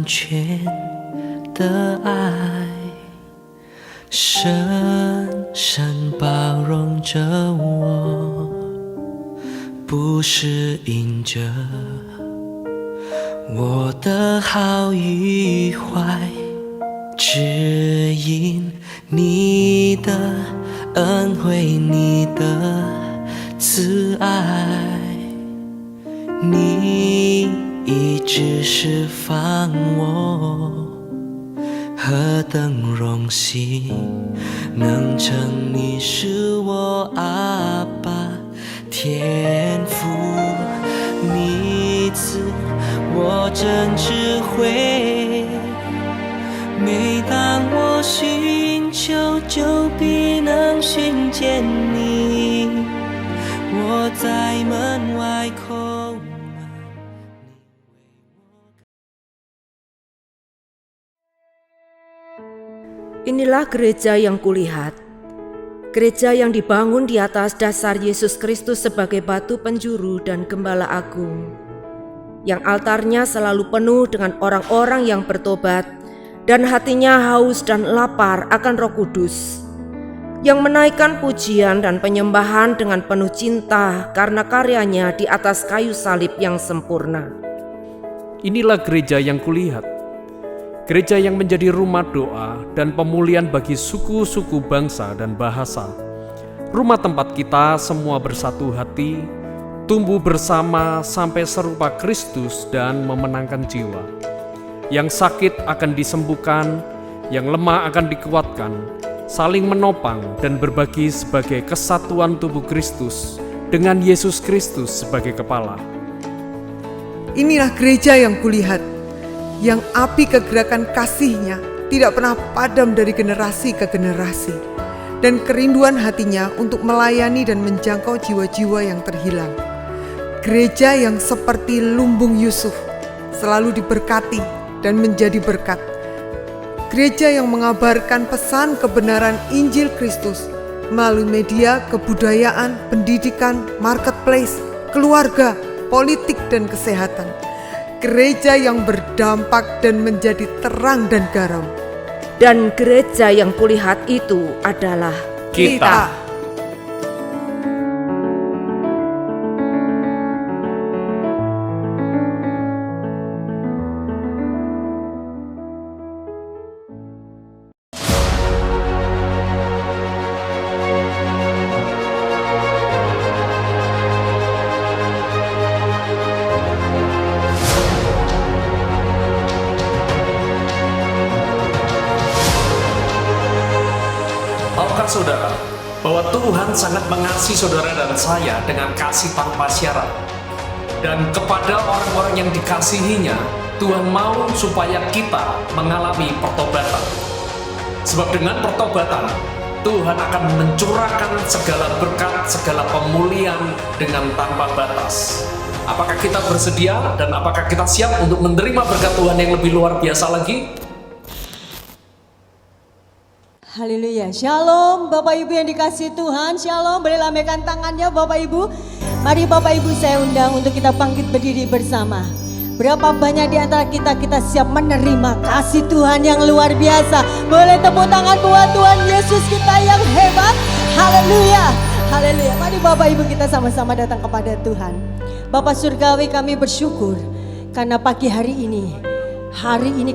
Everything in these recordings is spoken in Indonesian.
全的爱，深深包容着我，不是因着我的好与坏，只因你的恩惠，你的慈爱，你一直释放我，何等荣幸能称你是我阿爸天父，你赐我真智慧，每当我寻求就必能寻见你，我在门外叩门。Inilah gereja yang kulihat, gereja yang dibangun di atas dasar Yesus Kristus sebagai batu penjuru dan gembala agung, yang altarnya selalu penuh dengan orang-orang yang bertobat dan hatinya haus dan lapar akan Roh Kudus, yang menaikkan pujian dan penyembahan dengan penuh cinta karena karyanya di atas kayu salib yang sempurna. Inilah gereja yang kulihat, gereja yang menjadi rumah doa dan pemulihan bagi suku-suku bangsa dan bahasa. Rumah tempat kita semua bersatu hati, tumbuh bersama sampai serupa Kristus dan memenangkan jiwa. Yang sakit akan disembuhkan, yang lemah akan dikuatkan, saling menopang dan berbagi sebagai kesatuan tubuh Kristus dengan Yesus Kristus sebagai kepala. Inilah gereja yang kulihat, yang api kegerakan kasih-Nya tidak pernah padam dari generasi ke generasi, dan kerinduan hatinya untuk melayani dan menjangkau jiwa-jiwa yang terhilang. Gereja yang seperti lumbung Yusuf, selalu diberkati dan menjadi berkat. Gereja yang mengabarkan pesan kebenaran Injil Kristus melalui media, kebudayaan, pendidikan, marketplace, keluarga, politik, dan kesehatan. Gereja yang berdampak dan menjadi terang dan garam. Dan gereja yang kulihat itu adalah Kita. Tahukah saudara bahwa Tuhan sangat mengasihi saudara dan saya dengan kasih tanpa syarat, dan kepada orang-orang yang dikasihinya Tuhan mau supaya kita mengalami pertobatan. Sebab dengan pertobatan Tuhan akan mencurahkan segala berkat, segala pemulihan dengan tanpa batas. Apakah kita bersedia dan apakah kita siap untuk menerima berkat Tuhan yang lebih luar biasa lagi? Haleluya, shalom Bapak Ibu yang dikasihi Tuhan, shalom. Boleh lambaikan tangannya Bapak Ibu. Mari Bapak Ibu saya undang untuk kita bangkit berdiri bersama. Berapa banyak di antara kita siap menerima kasih Tuhan yang luar biasa. Boleh tepuk tangan buat Tuhan Yesus kita yang hebat. Haleluya, haleluya. Mari Bapak Ibu kita sama-sama datang kepada Tuhan. Bapak Surgawi, kami bersyukur karena pagi hari ini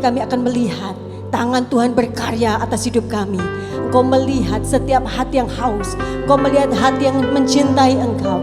kami akan melihat tangan Tuhan berkarya atas hidup kami. Engkau melihat setiap hati yang haus. Engkau melihat hati yang mencintai Engkau.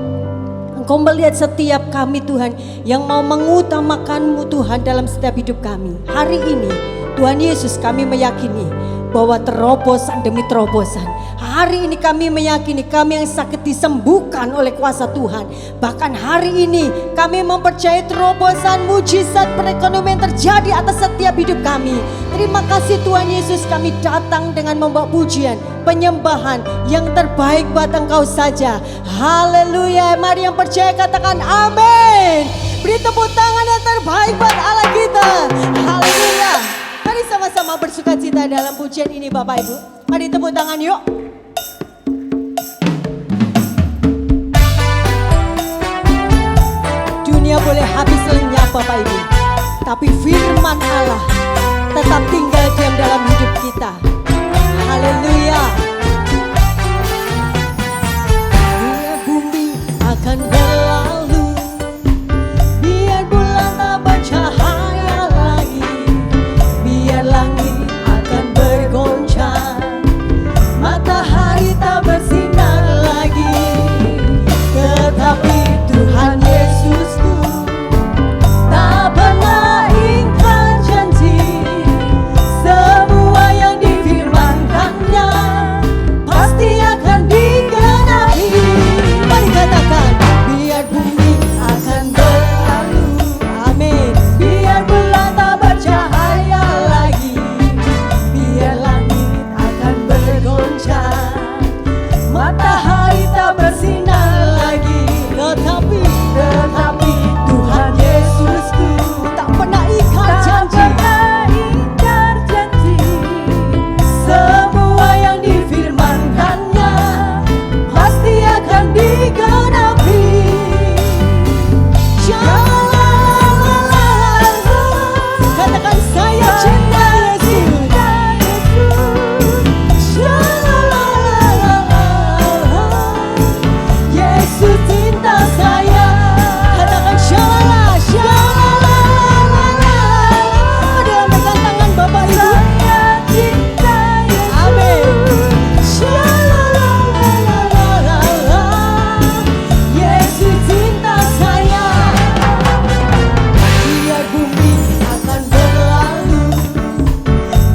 Engkau melihat setiap kami Tuhan yang mau mengutamakan-Mu Tuhan dalam setiap hidup kami. Hari ini Tuhan Yesus, kami meyakini bahwa terobosan demi terobosan. Hari ini kami meyakini kami yang sakit disembuhkan oleh kuasa Tuhan. Bahkan hari ini kami mempercayai terobosan, mujizat, perekonomian terjadi atas setiap hidup kami. Terima kasih Tuhan Yesus, kami datang dengan membawa pujian, penyembahan yang terbaik buat Engkau saja. Haleluya. Mari yang percaya katakan amin. Beri tepuk tangan yang terbaik buat Allah kita. Haleluya. Mari sama-sama bersukacita dalam pujian ini Bapak Ibu. Mari tepuk tangan yuk. Dunia boleh habis lenyap Bapak Ibu, tapi firman Allah tetap tinggal diam dalam hidup kita. Haleluya. Biar bumi akan berlalu, biar bulan tak bercahaya lagi, biar langit akan bergoncang, matahari tak bersinar lagi, tetapi Tuhan Yesusku tak pernah ingkar janji. Semua yang difirmankannya pasti akan digenapi. Mari katakan, biar bumi akan berlalu, amin, biar bulan tak bercahaya lagi, biar langit akan bergoncang, matahari tak bersinar lagi, tetapi Tuhan Yesusku tak pernah ingkar janji. Semua yang difirmankannya pasti akan digenapi. Katakan, saya cinta Yesus. Yesus cinta saya. Katakan shalala, shalala. Lambaikan tangan Bapak Ibu. Amin. Shalala. Yesus cinta saya. Biar bumi akan berlalu,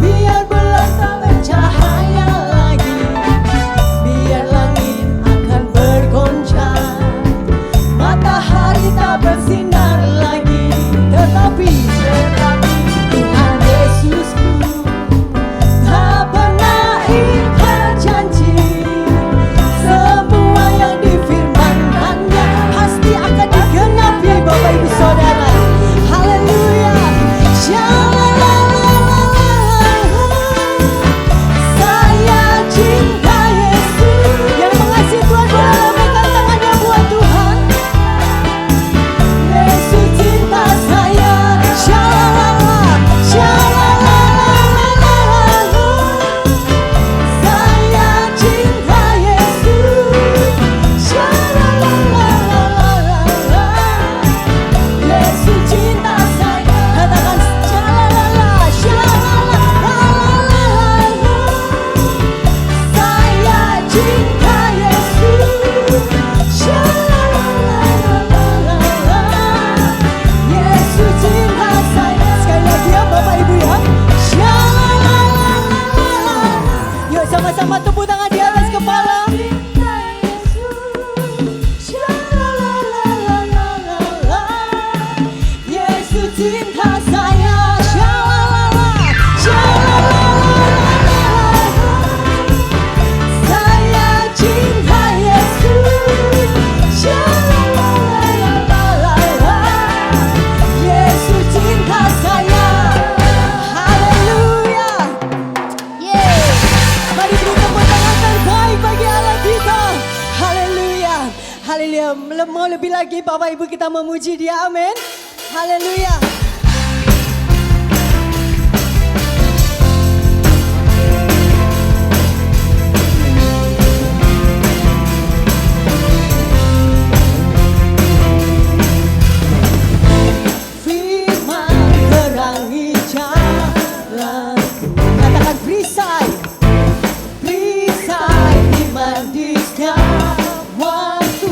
biar bulan tak bercahaya lagi, biar langit akan bergoncang, matahari tak bersinar lagi, tetapi Tuhan Yesusku tak pernah ingkar janji. Semua yang difirmankannya pasti akan digenapi, Bapak Ibu Saudara. Haleluya. Saya cinta Yesus. Yang mengasihi Tuhan boleh lambaikan tangannya buat Tuhan. Yesus cinta saya. Shalala, shalala. Saya cinta Yesus. Shalala. Yesus cinta saya. Katakan shalala, shalala. Saya cinta Yesus. Shalala. Yesus cinta saya. Sekali lagi ya Bapak Ibu ya. Shalala. Yuk sama-sama tepuk tangan di atas kepala. Yesus cinta saya. Shalala, shalala. Saya cinta Yesus. Shalala. Yesus cinta saya. Haleluya. Mari beri tepuk tangan terbaik bagi Allah kita. Haleluya. Haleluya. Mau lebih lagi Bapak Ibu kita memuji Dia. Amin. Haleluya. Firman terangi jalanku. Katakan perisai. Perisai iman di setiap waktu.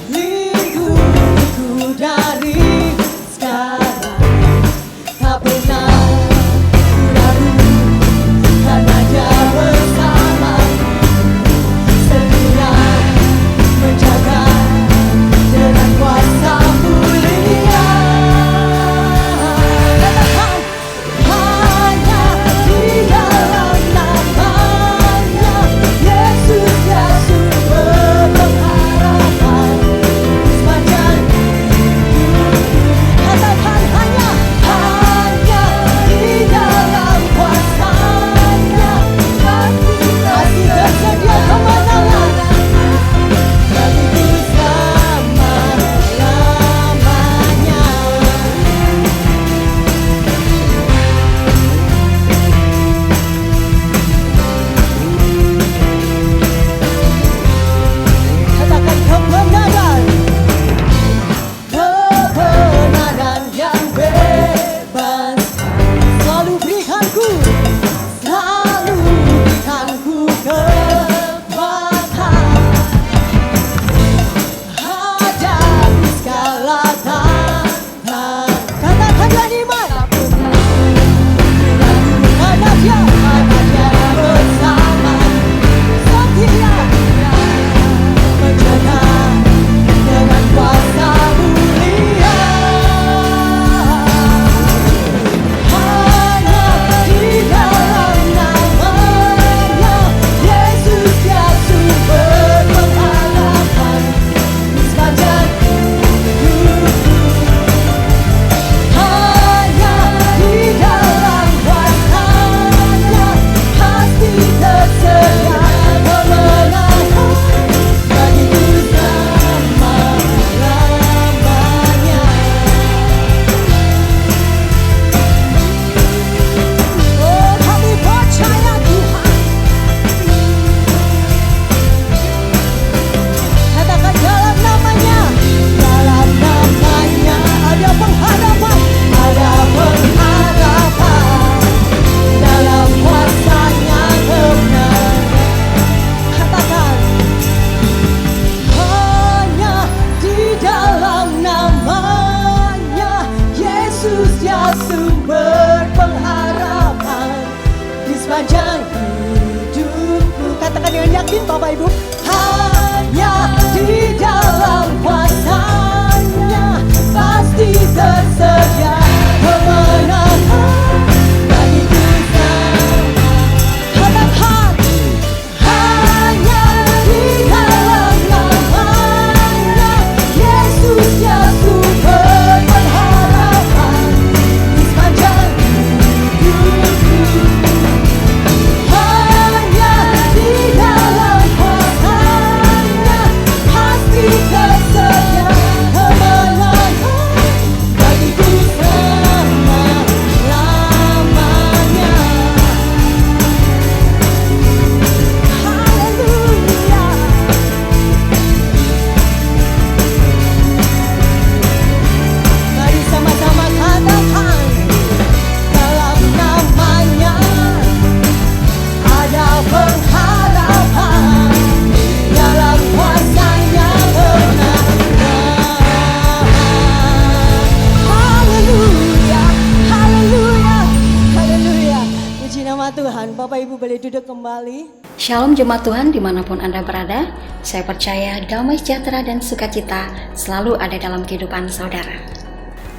Lindungiku dari sekarang. Tak pernah ku ragu, karena Dia bersamaku. Setia menjaga dengan kuasa mulia. Katakan, hanya di dalam namanya Yesus, Yesus. yakin Bapak Ibu? Hanya di dalam kuasa-Nya pasti tersedia kemenangan bagi kita. Katakan, hanya di dalam nama-Nya Yesus ya sumber pengharapan di sepanjang hidupku. Hanya di dalam kuasa-Nya pasti tersedia kemenangan bagiku selama-lamanya. Haleluya. Mari sama-sama katakan, dalam namanya ada pengharapan, dalam kuasa-Nya kemenangan. Haleluya, haleluya, haleluya. Puji nama Tuhan. Bapak Ibu boleh duduk kembali. Shalom jemaat Tuhan dimanapun Anda berada. Saya percaya damai sejahtera dan sukacita selalu ada dalam kehidupan saudara.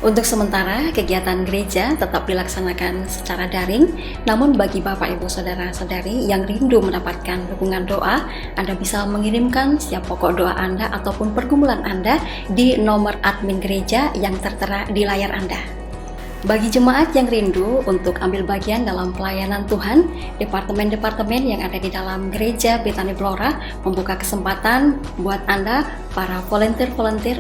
Untuk sementara, kegiatan gereja tetap dilaksanakan secara daring, namun bagi Bapak Ibu Saudara-saudari yang rindu mendapatkan dukungan doa, Anda bisa mengirimkan setiap pokok doa Anda ataupun pergumulan Anda di nomor admin gereja yang tertera di layar Anda. Bagi jemaat yang rindu untuk ambil bagian dalam pelayanan Tuhan, departemen-departemen yang ada di dalam gereja Betani Blora membuka kesempatan buat Anda, para volunteer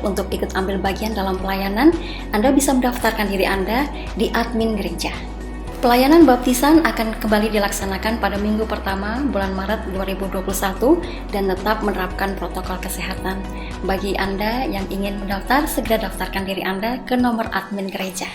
untuk ikut ambil bagian dalam pelayanan. Anda bisa mendaftarkan diri Anda di admin gereja. Pelayanan baptisan akan kembali dilaksanakan pada minggu pertama bulan Maret 2021 dan tetap menerapkan protokol kesehatan. Bagi Anda yang ingin mendaftar, segera daftarkan diri Anda ke nomor admin gereja.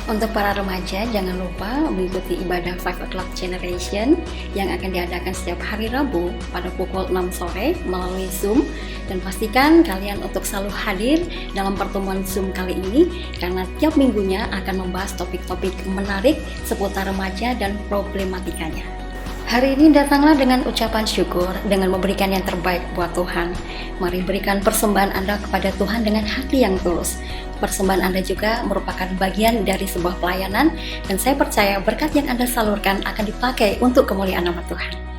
Untuk para remaja, jangan lupa mengikuti ibadah 5 O'Clock Generation yang akan diadakan setiap hari Rabu pada pukul 6 sore melalui Zoom. Dan pastikan kalian untuk selalu hadir dalam pertemuan Zoom kali ini, karena tiap minggunya akan membahas topik-topik menarik seputar remaja dan problematikanya. Hari ini datanglah dengan ucapan syukur, dengan memberikan yang terbaik buat Tuhan. Mari berikan persembahan Anda kepada Tuhan dengan hati yang tulus. Persembahan Anda juga merupakan bagian dari sebuah pelayanan, dan saya percaya berkat yang Anda salurkan akan dipakai untuk kemuliaan nama Tuhan.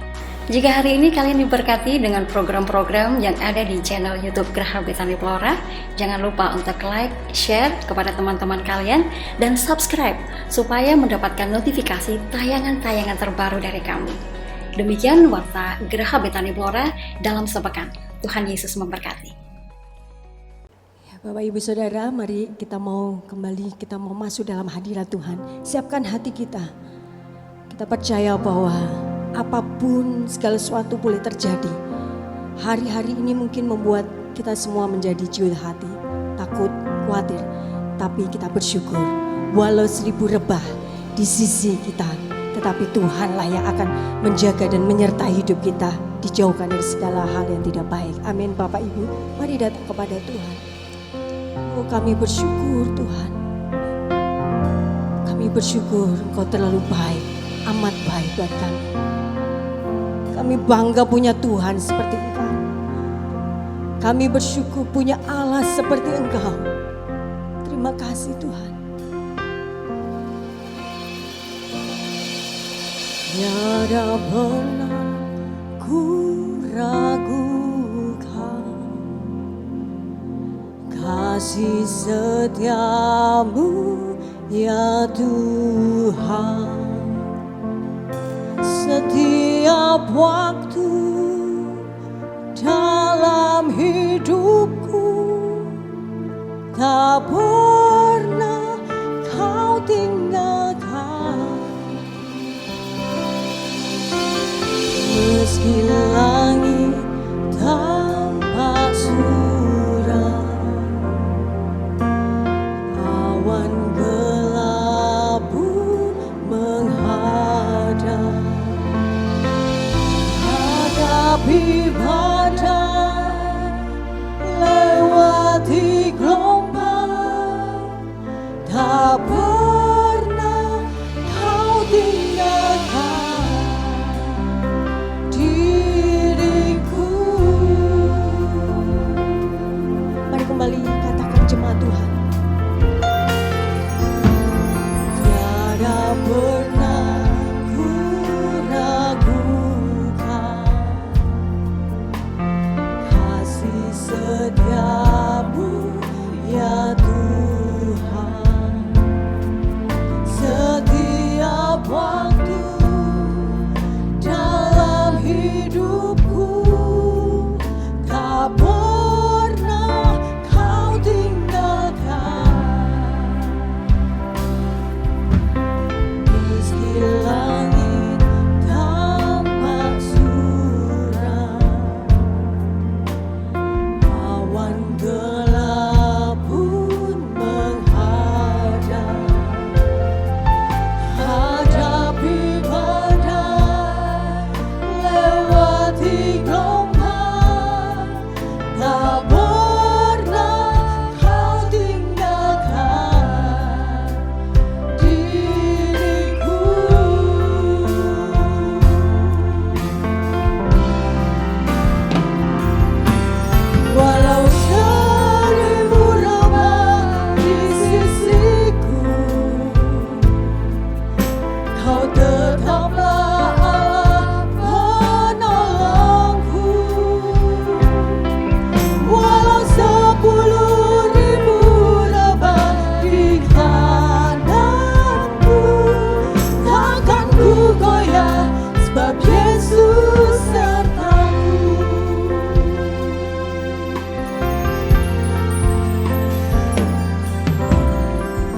Jika hari ini kalian diberkati dengan program-program yang ada di channel YouTube Geraha Betani Blora, jangan lupa untuk like, share kepada teman-teman kalian, dan subscribe supaya mendapatkan notifikasi tayangan-tayangan terbaru dari kami. Demikian warta Geraha Betani Blora dalam sepekan. Tuhan Yesus memberkati. Bapak Ibu Saudara, mari kita mau kembali, kita mau masuk dalam hadirat Tuhan. Siapkan hati kita. Kita percaya bahwa apapun segala sesuatu boleh terjadi. Hari-hari ini mungkin membuat kita semua menjadi jual hati, takut, khawatir. Tapi kita bersyukur, walau 1000 rebah di sisi kita, tetapi Tuhanlah yang akan menjaga dan menyertai hidup kita, dijauhkan dari segala hal yang tidak baik. Amin Bapak Ibu, mari datang kepada Tuhan. Oh, kami bersyukur Tuhan. Kami bersyukur Engkau terlalu baik, amat baik buat kami. Kami bangga punya Tuhan seperti Engkau. Kami bersyukur punya Allah seperti Engkau. Terima kasih Tuhan. Tiada pernah ku ragukan kasih setiamu ya Tuhan. Setiap waktu dalam hidupku tak pernah kau tinggalkan. Meski langit tampak suram, awan gelap pun menghadap, hadapi badai, lewati gelombang, tak pernah kau tinggalkan diriku. setiamu ya Tuhan, setiap waktu dalam hidupku tak pernah kau tinggalkan. Meski langit tampak suram, awan gelap pun menghadap, hadapi badai, lewati gelombang, tak pernah kau tinggalkan diriku. Walau seribu rebah di sisiku, kau tetaplah Allah penolongku. Walau 10.000 rebah di kananku, takkan ku goyah sebab Yesus sertaku.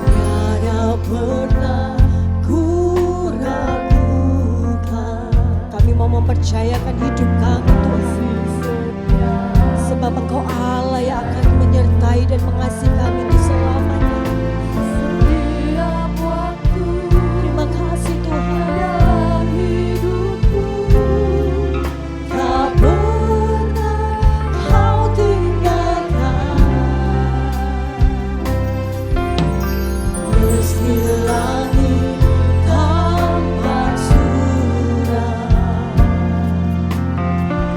Tiada pernah ku ragukan. Kami mau mempercayakan hidup kami Tuhan, sebab Engkau Allah yang akan menyertai dan mengasihi kami di selamanya. Setiap waktu, terima kasih Tuhan, dalam hidupku tak pernah kau tinggalkan. Meski langit tampak suram,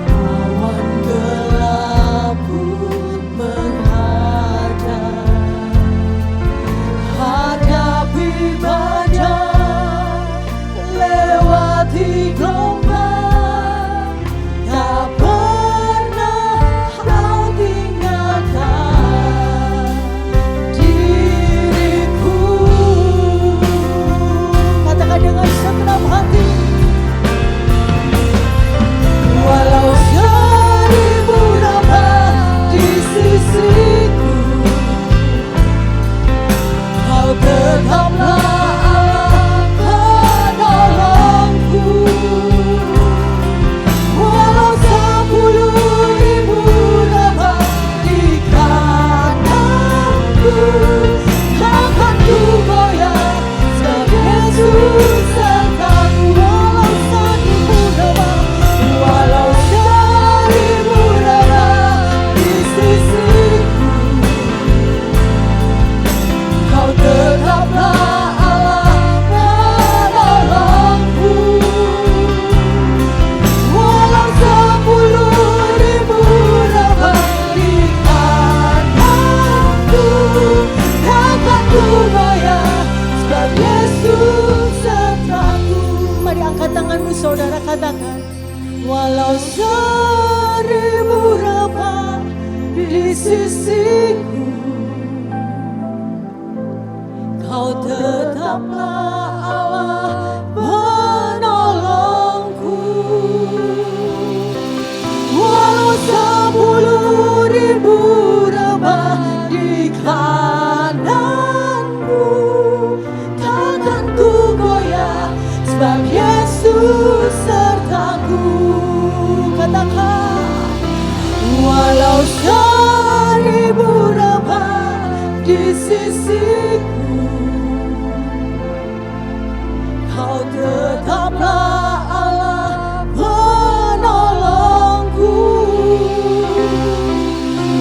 awan gelap pun menghadap, hadapi badai, lewati gelombang, tak pernah kau tinggalkan diriku. Katakan dengan segenap hati, walau 1000 rebah di sisiku, kau tetaplah Allah penolongku. Walau 10.000 rebah di kananku, takkan ku goyah sebab Yesus sertaku. Walau 1000 rebah di sisiku, kau tetaplah Allah penolongku. Walau 10.000 rebah di kananku, takkan ku goyah sebab Yesus sertaku. Mari angkat tanganmu saudara, katakan, walau 1000 rebah di sisiku, kau tetaplah Allah penolongku. Walau 10.000 rebah di kananku, takkan ku goyah sebab Yesus sertaku. Katakan, walau 1000 rebah di sisiku, kau tetaplah Allah penolongku.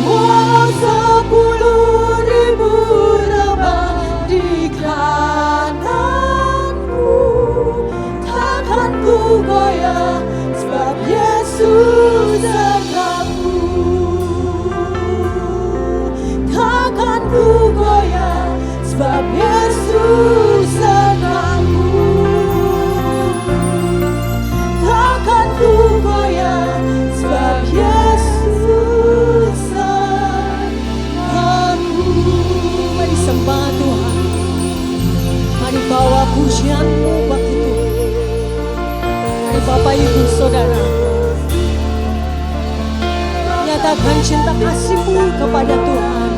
Walau 10.000 rebah di kananku, takkan ku goyah sebab Yesus sertaku. Takkan ku goyah nyatakan cinta kasih-Mu kepada Tuhan.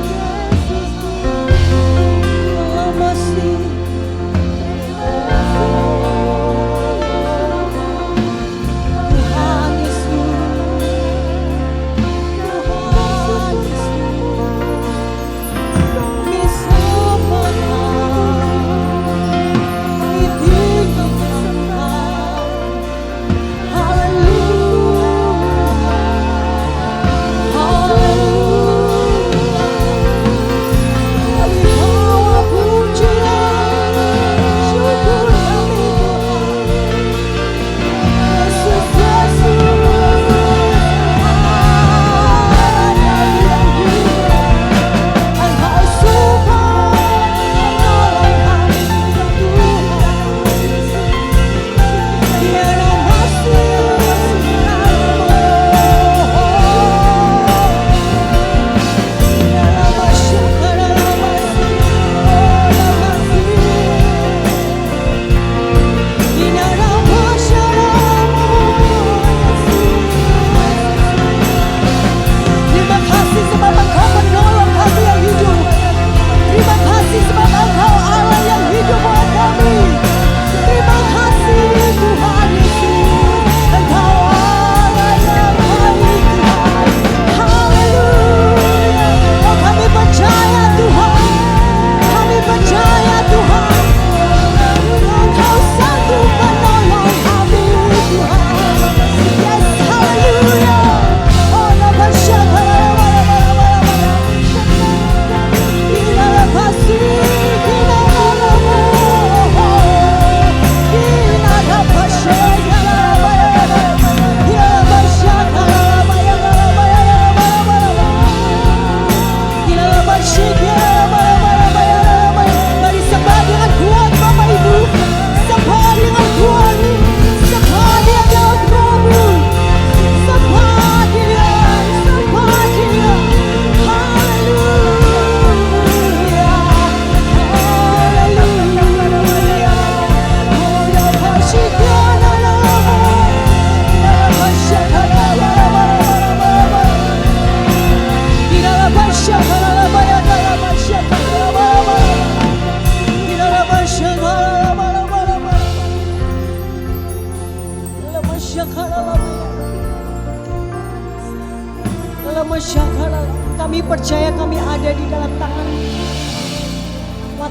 Kami percaya kami ada di dalam tangan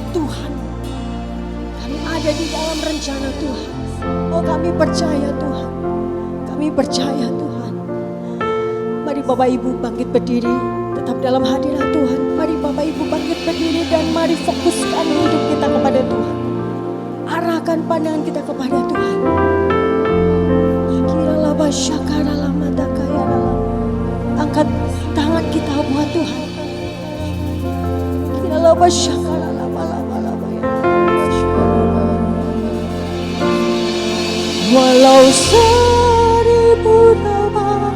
Tuhan. Kami ada di dalam rencana Tuhan. Oh, kami percaya Tuhan. Kami percaya Tuhan. Mari Bapak Ibu bangkit berdiri tetap dalam hadirat Tuhan. Mari Bapak Ibu bangkit berdiri dan mari fokuskan hidup kita kepada Tuhan. Arahkan pandangan kita kepada Tuhan. Angkat tangan kita buat Tuhan. Walau 1000 nama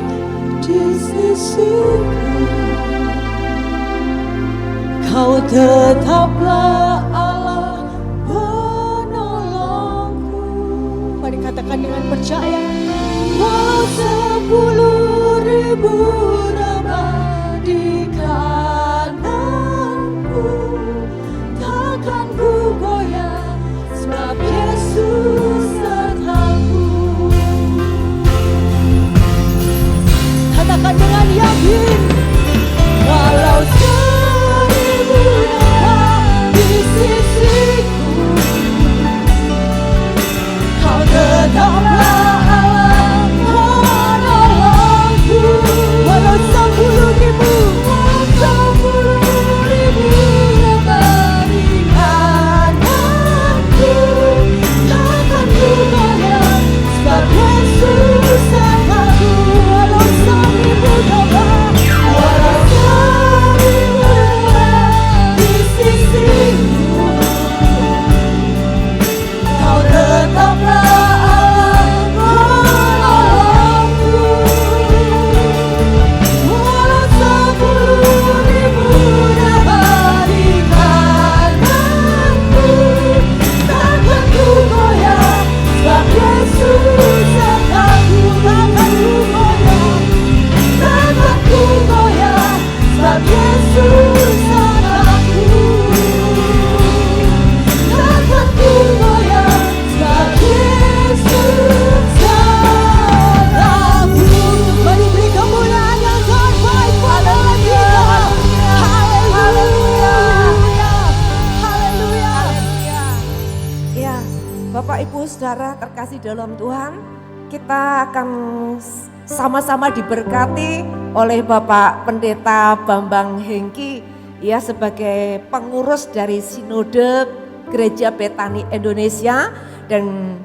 di sisiku, Kau tetaplah Allah penolongku. Mari katakan dengan percaya. Walau 10.000 nama di kananku, takkan ku goyah, sebab Yesus sertaku. Katakan dengan yakin. Walau 1000 nama di sisiku, Kau tetaplah saudara terkasih dalam Tuhan, kita akan sama-sama diberkati oleh Bapak Pendeta Bambang Hengki, ya, sebagai pengurus dari Sinode Gereja Betani Indonesia, dan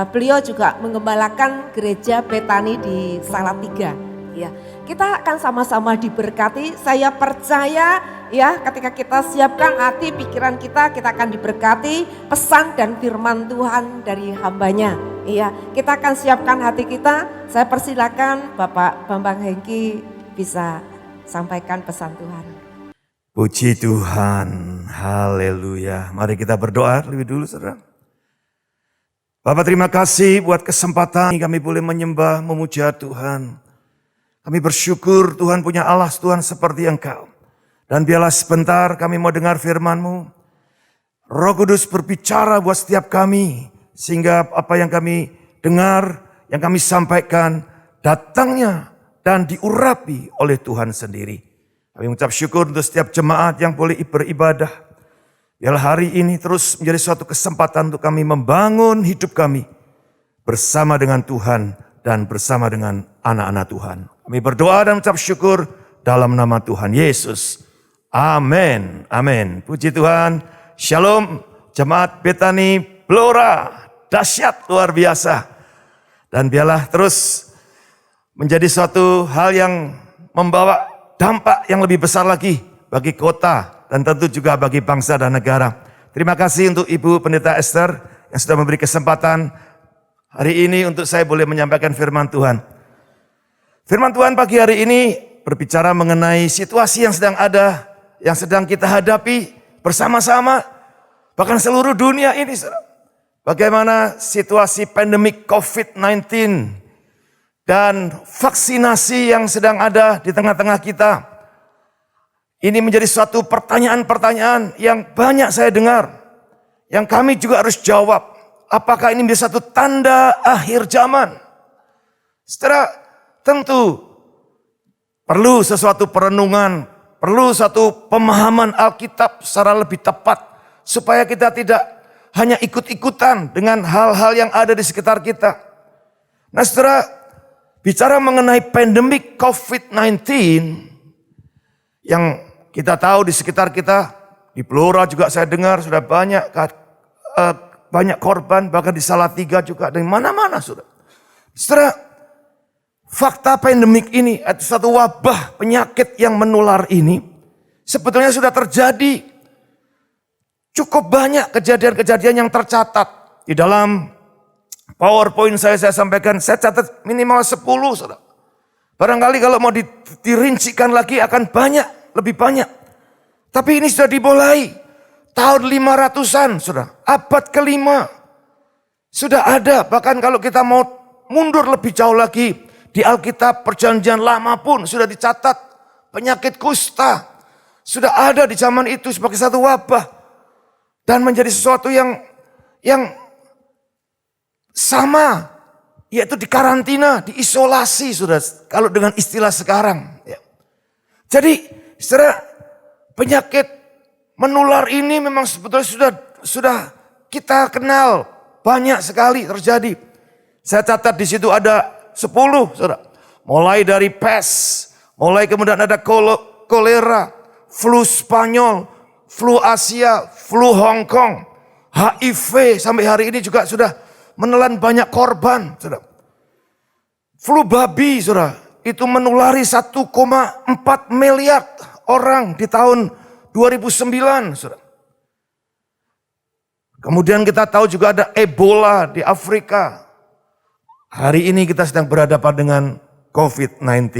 beliau juga mengembalakan Gereja Betani di Salatiga. Ya, kita akan sama-sama diberkati. Saya percaya, ya, ketika kita siapkan hati pikiran kita akan diberkati pesan dan firman Tuhan dari hambanya. Iya, kita akan siapkan hati kita. Saya persilakan Bapak Bambang Hengki bisa sampaikan pesan Tuhan. Puji Tuhan, haleluya. Mari kita berdoa lebih dulu, saudara. Bapak, terima kasih buat kesempatan kami boleh menyembah, memuja Tuhan. Kami bersyukur Tuhan punya Allah, Tuhan seperti Engkau. Dan biarlah sebentar kami mau dengar firman-Mu. Roh Kudus berbicara buat setiap kami, sehingga apa yang kami dengar, yang kami sampaikan, datangnya dan diurapi oleh Tuhan sendiri. Kami mengucap syukur untuk setiap jemaat yang boleh beribadah. Biarlah hari ini terus menjadi suatu kesempatan untuk kami membangun hidup kami bersama dengan Tuhan dan bersama dengan anak-anak Tuhan. Kami berdoa dan mengucap syukur dalam nama Tuhan Yesus. Amin. Amin. Puji Tuhan. Shalom. Jemaat Betani Blora. Dahsyat, luar biasa. Dan biarlah terus menjadi suatu hal yang membawa dampak yang lebih besar lagi bagi kota dan tentu juga bagi bangsa dan negara. Terima kasih untuk Ibu Pendeta Esther yang sudah memberi kesempatan hari ini untuk saya boleh menyampaikan firman Tuhan. Firman Tuhan pagi hari ini berbicara mengenai situasi yang sedang ada, yang sedang kita hadapi bersama-sama, bahkan seluruh dunia ini. Bagaimana situasi pandemik COVID-19 dan vaksinasi yang sedang ada di tengah-tengah kita. Ini menjadi suatu pertanyaan-pertanyaan yang banyak saya dengar, yang kami juga harus jawab. Apakah ini menjadi satu tanda akhir zaman? Setelah tentu perlu sesuatu perenungan, perlu satu pemahaman Alkitab secara lebih tepat, supaya kita tidak hanya ikut-ikutan dengan hal-hal yang ada di sekitar kita. Nah, setelah bicara mengenai pandemik COVID-19, yang kita tahu di sekitar kita, di Blora juga saya dengar sudah banyak korban, bahkan di Salatiga juga, dan mana-mana sudah. Setelah fakta pandemik ini, atau satu wabah penyakit yang menular ini, sebetulnya sudah terjadi cukup banyak kejadian-kejadian yang tercatat. Di dalam PowerPoint saya sampaikan, saya catat minimal 10. Saudara. Barangkali kalau mau dirincikan lagi akan banyak, lebih banyak. Tapi ini sudah dimulai tahun 500-an, saudara. Abad ke-5 sudah ada. Bahkan kalau kita mau mundur lebih jauh lagi, di Alkitab Perjanjian Lama pun sudah dicatat penyakit kusta. Sudah ada di zaman itu sebagai satu wabah. Dan menjadi sesuatu yang sama, yaitu dikarantina, diisolasi, sudah. Kalau dengan istilah sekarang. Ya. Jadi, setelah penyakit menular ini memang sebetulnya sudah kita kenal banyak sekali terjadi. Saya catat di situ ada 10, saudara. Mulai dari pes, mulai kemudian ada kolera, flu Spanyol, flu Asia, flu Hong Kong, HIV sampai hari ini juga sudah menelan banyak korban, saudara. Flu babi, saudara, itu menulari 1,4 miliar orang di tahun 2009, saudara. Kemudian kita tahu juga ada Ebola di Afrika. Hari ini kita sedang berhadapan dengan COVID-19,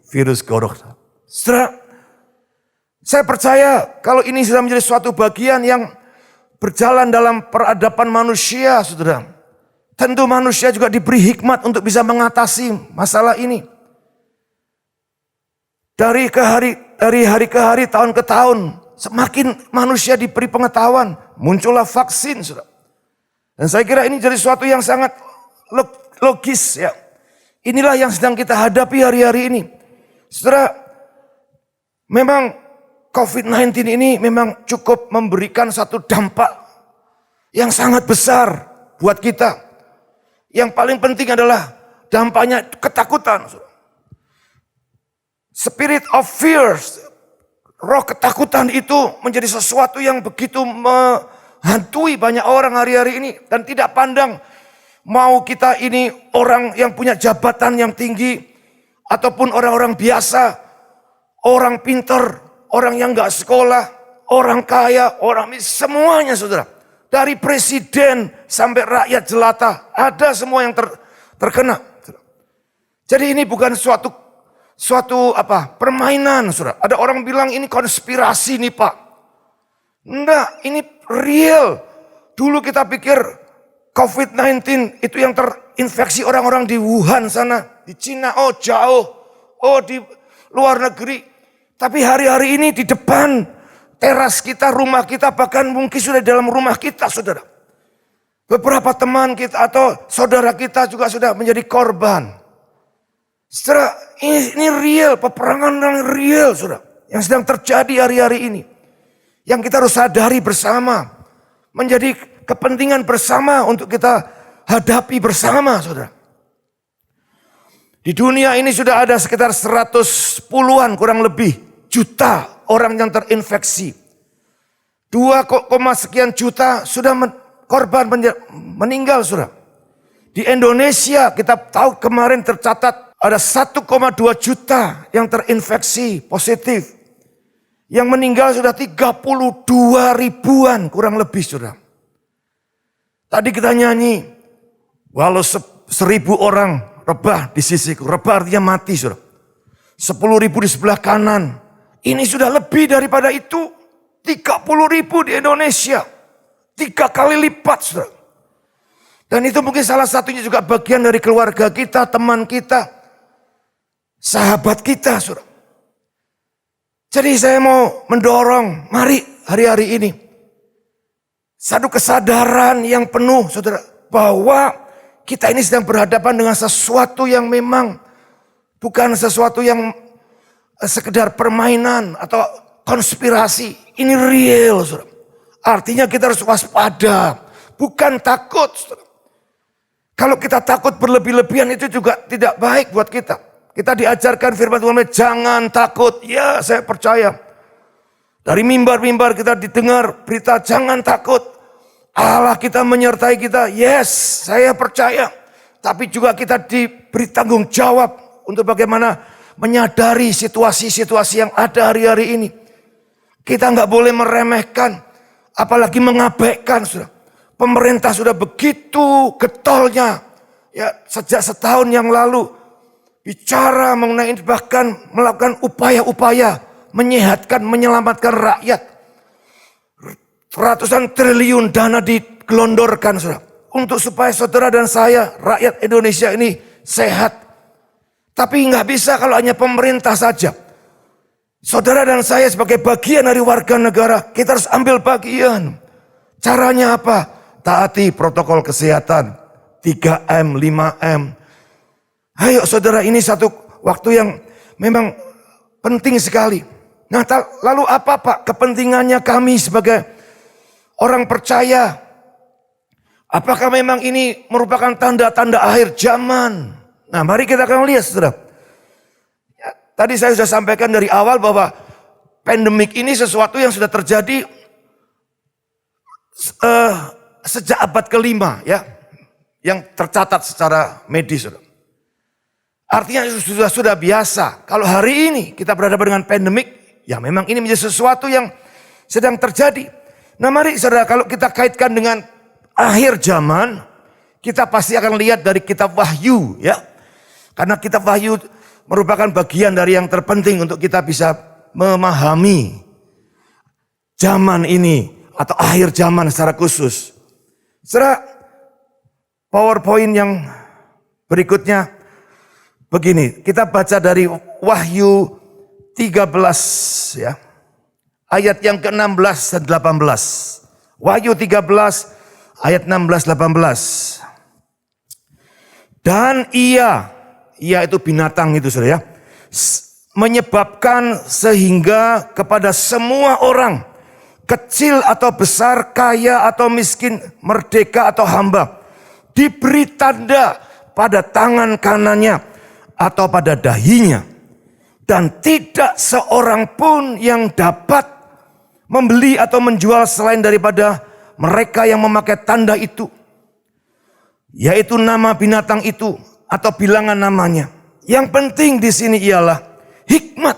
virus corona. Saudara, saya percaya kalau ini sudah menjadi suatu bagian yang berjalan dalam peradaban manusia, saudara. Tentu manusia juga diberi hikmat untuk bisa mengatasi masalah ini. Dari hari ke hari, tahun ke tahun, semakin manusia diberi pengetahuan, muncullah vaksin, saudara. Dan saya kira ini jadi suatu yang sangat logis, ya. Inilah yang sedang kita hadapi hari-hari ini. Saudara, memang COVID-19 ini memang cukup memberikan satu dampak yang sangat besar buat kita. Yang paling penting adalah dampaknya ketakutan. Spirit of fear, roh ketakutan itu menjadi sesuatu yang begitu menghantui banyak orang hari-hari ini. Dan tidak pandang mau kita ini orang yang punya jabatan yang tinggi, ataupun orang-orang biasa, orang pintar, orang yang gak sekolah, orang kaya, orang miskin, semuanya saudara. Dari presiden sampai rakyat jelata, ada semua yang terkena. Jadi ini bukan suatu permainan, saudara. Ada orang bilang ini konspirasi nih Pak. Enggak, ini real. Dulu kita pikir COVID-19 itu yang terinfeksi orang-orang di Wuhan sana, di Cina, oh jauh, oh di luar negeri. Tapi hari-hari ini di depan teras kita, rumah kita, bahkan mungkin sudah dalam rumah kita, saudara. Beberapa teman kita atau saudara kita juga sudah menjadi korban. Saudara, ini real, peperangan yang real, saudara. Yang sedang terjadi hari-hari ini. Yang kita harus sadari bersama. Menjadi kepentingan bersama untuk kita hadapi bersama, saudara. Di dunia ini sudah ada sekitar 110-an kurang lebih juta orang yang terinfeksi. 2, sekian juta sudah korban meninggal, saudara. Di Indonesia kita tahu kemarin tercatat ada 1,2 juta yang terinfeksi positif. Yang meninggal sudah 32 ribuan kurang lebih, saudara. Tadi kita nyanyi, walau 1.000 orang rebah di sisiku. Rebah artinya mati, saudara. 10.000 di sebelah kanan. Ini sudah lebih daripada itu. 30.000 di Indonesia. 3 kali lipat, saudara. Dan itu mungkin salah satunya juga bagian dari keluarga kita, teman kita, sahabat kita, saudara. Jadi saya mau mendorong, mari hari-hari ini. Satu kesadaran yang penuh, saudara. Bahwa kita ini sedang berhadapan dengan sesuatu yang memang bukan sesuatu yang sekedar permainan atau konspirasi. Ini real, saudara. Artinya kita harus waspada, bukan takut, saudara. Kalau kita takut berlebih-lebihan itu juga tidak baik buat kita. Kita diajarkan firman Tuhan, jangan takut. Ya, saya percaya. Dari mimbar-mimbar kita didengar berita jangan takut. Allah kita menyertai kita. Yes, saya percaya. Tapi juga kita diberi tanggung jawab untuk bagaimana menyadari situasi-situasi yang ada hari-hari ini. Kita nggak boleh meremehkan, apalagi mengabaikan. Pemerintah sudah begitu getolnya, ya sejak setahun yang lalu bicara mengenai ini, bahkan melakukan upaya-upaya menyehatkan, menyelamatkan rakyat. Ratusan triliun dana digelondorkan, saudara, untuk supaya saudara dan saya, rakyat Indonesia ini sehat. Tapi nggak bisa kalau hanya pemerintah saja. Saudara dan saya sebagai bagian dari warga negara, kita harus ambil bagian. Caranya apa? Taati protokol kesehatan, 3M, 5M. Ayo saudara, ini satu waktu yang memang penting sekali. Nah, lalu apa Pak kepentingannya kami sebagai orang percaya? Apakah memang ini merupakan tanda-tanda akhir zaman? Nah, mari kita akan lihat, saudara. Ya, tadi saya sudah sampaikan dari awal bahwa pandemik ini sesuatu yang sudah terjadi sejak abad ke-5, ya, yang tercatat secara medis, saudara. Artinya sudah biasa. Kalau hari ini kita berhadapan dengan pandemik, ya memang ini menjadi sesuatu yang sedang terjadi. Nah, mari saudara, kalau kita kaitkan dengan akhir zaman, kita pasti akan lihat dari kitab Wahyu, ya. Karena kitab Wahyu merupakan bagian dari yang terpenting untuk kita bisa memahami zaman ini atau akhir zaman secara khusus. Saudara, PowerPoint yang berikutnya begini, kita baca dari Wahyu 13, ya. Ayat yang ke-16 dan 18. Wahyu 13 ayat 16-18. Dan ia itu binatang itu, saudara, ya, menyebabkan sehingga kepada semua orang, kecil atau besar, kaya atau miskin, merdeka atau hamba, diberi tanda pada tangan kanannya atau pada dahinya. Dan tidak seorang pun yang dapat membeli atau menjual selain daripada mereka yang memakai tanda itu, yaitu nama binatang itu atau bilangan namanya. Yang penting di sini ialah hikmat.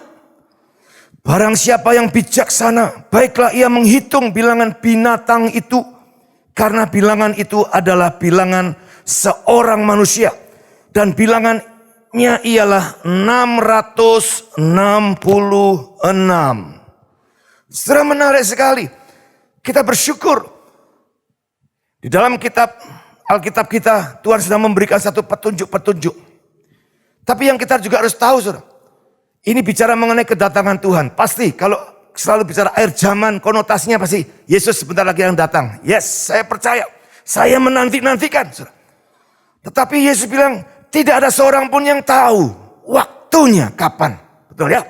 Barang siapa yang bijaksana, baiklah ia menghitung bilangan binatang itu, karena bilangan itu adalah bilangan seorang manusia, dan bilangannya ialah 666. Secara menarik sekali. Kita bersyukur di dalam Alkitab kita, Tuhan sudah memberikan satu petunjuk-petunjuk. Tapi yang kita juga harus tahu, saudara, ini bicara mengenai kedatangan Tuhan. Pasti kalau selalu bicara akhir zaman, konotasinya pasti Yesus sebentar lagi yang datang. Yes, saya percaya. Saya menanti-nantikan, saudara. Tetapi Yesus bilang, tidak ada seorang pun yang tahu waktunya kapan. Betul ya?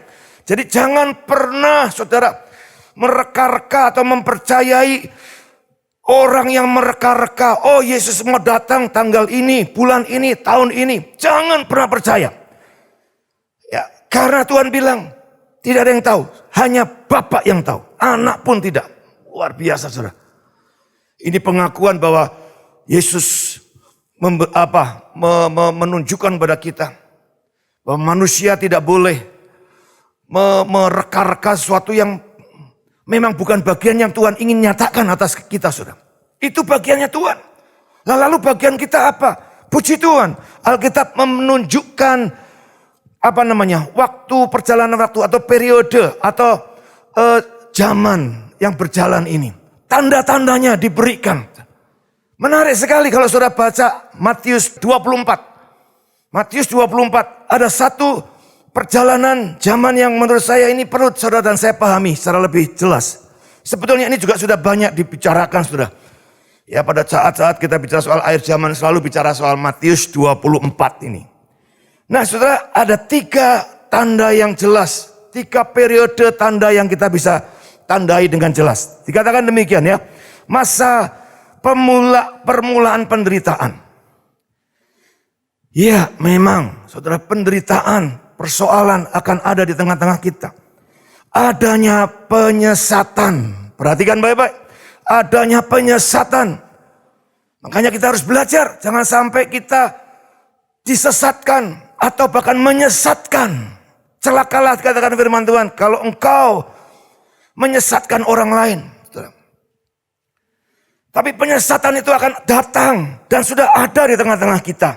Jadi jangan pernah, saudara, mereka-reka atau mempercayai orang yang mereka-reka. Oh, Yesus mau datang tanggal ini, bulan ini, tahun ini. Jangan pernah percaya. Ya, karena Tuhan bilang tidak ada yang tahu, hanya Bapa yang tahu. Anak pun tidak. Luar biasa, saudara. Ini pengakuan bahwa Yesus menunjukkan pada kita bahwa manusia tidak boleh mereka-reka sesuatu yang memang bukan bagian yang Tuhan ingin nyatakan atas kita, saudara. Itu bagiannya Tuhan. Lalu bagian kita apa? Puji Tuhan. Alkitab menunjukkan waktu, perjalanan waktu atau periode atau zaman yang berjalan ini. Tanda-tandanya diberikan. Menarik sekali kalau saudara baca Matius 24. Matius 24 ada satu perjalanan zaman yang menurut saya ini perlu saudara dan saya pahami secara lebih jelas. Sebetulnya ini juga sudah banyak dibicarakan, saudara. Ya, pada saat-saat kita bicara soal akhir zaman selalu bicara soal Matius 24 ini. Nah, saudara, ada 3 tanda yang jelas. 3 periode tanda yang kita bisa tandai dengan jelas. Dikatakan demikian ya. Masa permulaan penderitaan. Ya, memang saudara, penderitaan, persoalan akan ada di tengah-tengah kita. Adanya penyesatan. Perhatikan baik-baik. Adanya penyesatan. Makanya kita harus belajar. Jangan sampai kita disesatkan atau bahkan menyesatkan. Celakalah, katakan firman Tuhan, kalau engkau menyesatkan orang lain. Tapi penyesatan itu akan datang dan sudah ada di tengah-tengah kita.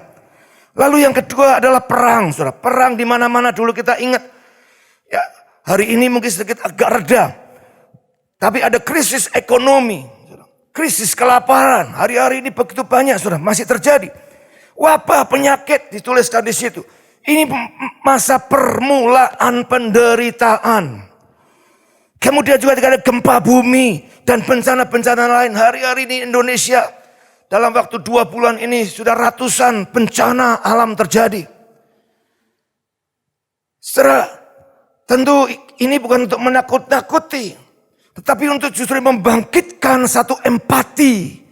Lalu yang kedua adalah perang, saudara. Perang di mana-mana dulu kita ingat. Ya, hari ini mungkin sedikit agak reda. Tapi ada krisis ekonomi, saudara. Krisis kelaparan. Hari-hari ini begitu banyak, saudara, masih terjadi. Wabah, penyakit dituliskan di situ. Ini masa permulaan penderitaan. Kemudian juga ada gempa bumi dan bencana-bencana lain. Hari-hari ini Indonesia dalam waktu 2 bulan ini sudah ratusan bencana alam terjadi. Secara tentu ini bukan untuk menakut-nakuti, tetapi untuk justru membangkitkan satu empati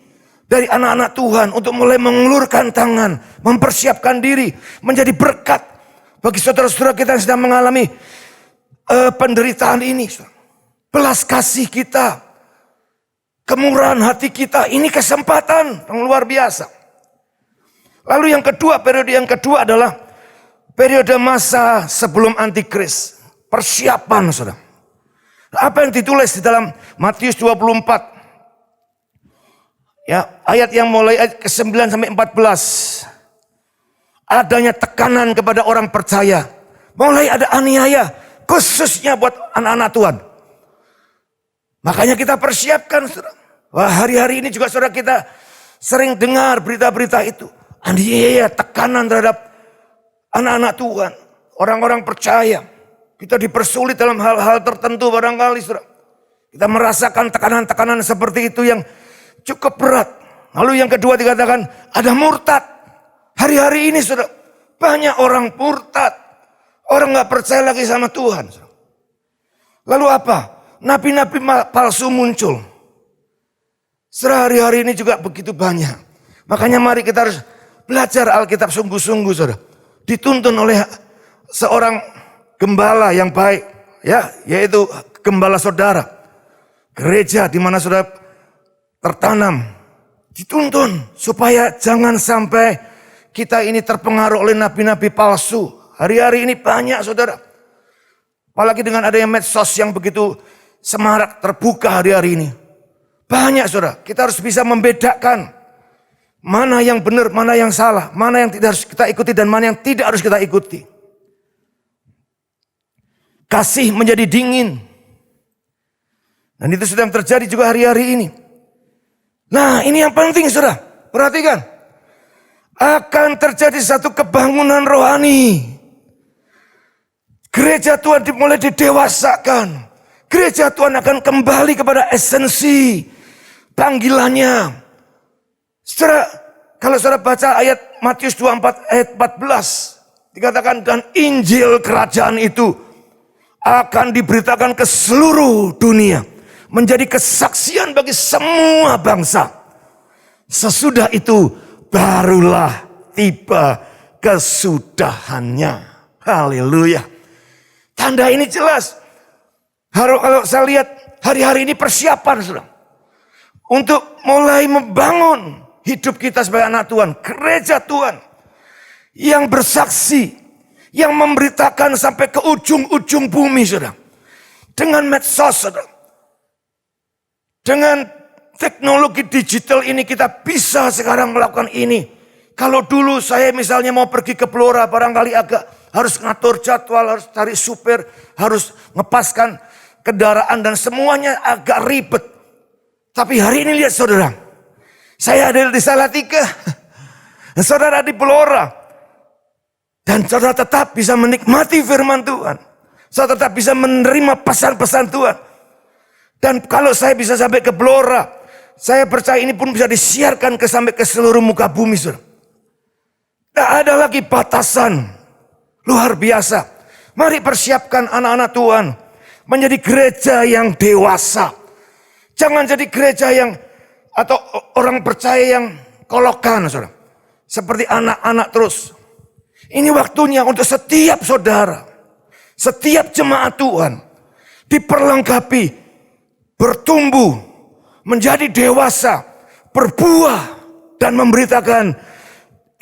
dari anak-anak Tuhan untuk mulai mengulurkan tangan, mempersiapkan diri menjadi berkat bagi saudara-saudara kita yang sedang mengalami penderitaan ini. Belas kasih kita, kemurahan hati kita, ini kesempatan yang luar biasa. Lalu yang kedua, periode yang kedua adalah periode masa sebelum antikris. Persiapan, saudara. Apa yang ditulis di dalam Matius 24? Ya, ayat yang mulai ayat ke-9 sampai 14. Adanya tekanan kepada orang percaya. Mulai ada aniaya, khususnya buat anak-anak Tuhan. Makanya kita persiapkan, saudara. Wah, hari-hari ini juga saudara kita sering dengar berita-berita itu. Aniaya, tekanan terhadap anak-anak Tuhan. Orang-orang percaya. Kita dipersulit dalam hal-hal tertentu barangkali, saudara. Kita merasakan tekanan-tekanan seperti itu yang cukup berat. Lalu yang kedua dikatakan ada murtad. Hari-hari ini, saudara, banyak orang murtad. Orang gak percaya lagi sama Tuhan, saudara. Lalu apa? Nabi-nabi palsu muncul. Hari-hari ini juga begitu banyak. Makanya mari kita harus belajar Alkitab sungguh-sungguh, saudara. Dituntun oleh seorang gembala yang baik, ya, yaitu gembala saudara. Gereja di mana saudara tertanam, dituntun supaya jangan sampai kita ini terpengaruh oleh nabi-nabi palsu. Hari-hari ini banyak, saudara. Apalagi dengan adanya medsos yang begitu semarak terbuka hari-hari ini. Banyak, saudara. Kita harus bisa membedakan mana yang benar, mana yang salah, mana yang tidak harus kita ikuti dan mana yang tidak harus kita ikuti. Kasih menjadi dingin. Dan itu sedang terjadi juga hari-hari ini. Nah, ini yang penting, saudara. Perhatikan. Akan terjadi satu kebangunan rohani. Gereja Tuhan mulai didewasakan. Gereja Tuhan akan kembali kepada esensi panggilannya. Saudara, kalau saudara baca ayat Matius 24 ayat 14. Dikatakan, dan Injil kerajaan itu akan diberitakan ke seluruh dunia. Menjadi kesaksian bagi semua bangsa. Sesudah itu barulah tiba kesudahannya. Haleluya. Tanda ini jelas. Kalau saya lihat hari-hari ini persiapan, saudara. Untuk mulai membangun hidup kita sebagai anak Tuhan. Gereja Tuhan. Yang bersaksi. Yang memberitakan sampai ke ujung-ujung bumi, saudara. Dengan medsos, saudara. Dengan teknologi digital ini kita bisa sekarang melakukan ini. Kalau dulu saya misalnya mau pergi ke Blora, barangkali agak harus ngatur jadwal, harus cari supir, harus ngepaskan kendaraan dan semuanya agak ribet. Tapi hari ini lihat, saudara. Saya ada di Salatiga. Saudara di Blora. Dan saudara tetap bisa menikmati firman Tuhan. Saudara tetap bisa menerima pesan-pesan Tuhan. Dan kalau saya bisa sampai ke Blora, saya percaya ini pun bisa disiarkan sampai ke seluruh muka bumi, saudara. Tidak ada lagi batasan. Luar biasa. Mari persiapkan anak-anak Tuhan menjadi gereja yang dewasa. Jangan jadi gereja yang atau orang percaya yang kolokan, saudara. Seperti anak-anak terus. Ini waktunya untuk setiap saudara, setiap jemaat Tuhan diperlengkapi, bertumbuh, menjadi dewasa, berbuah dan memberitakan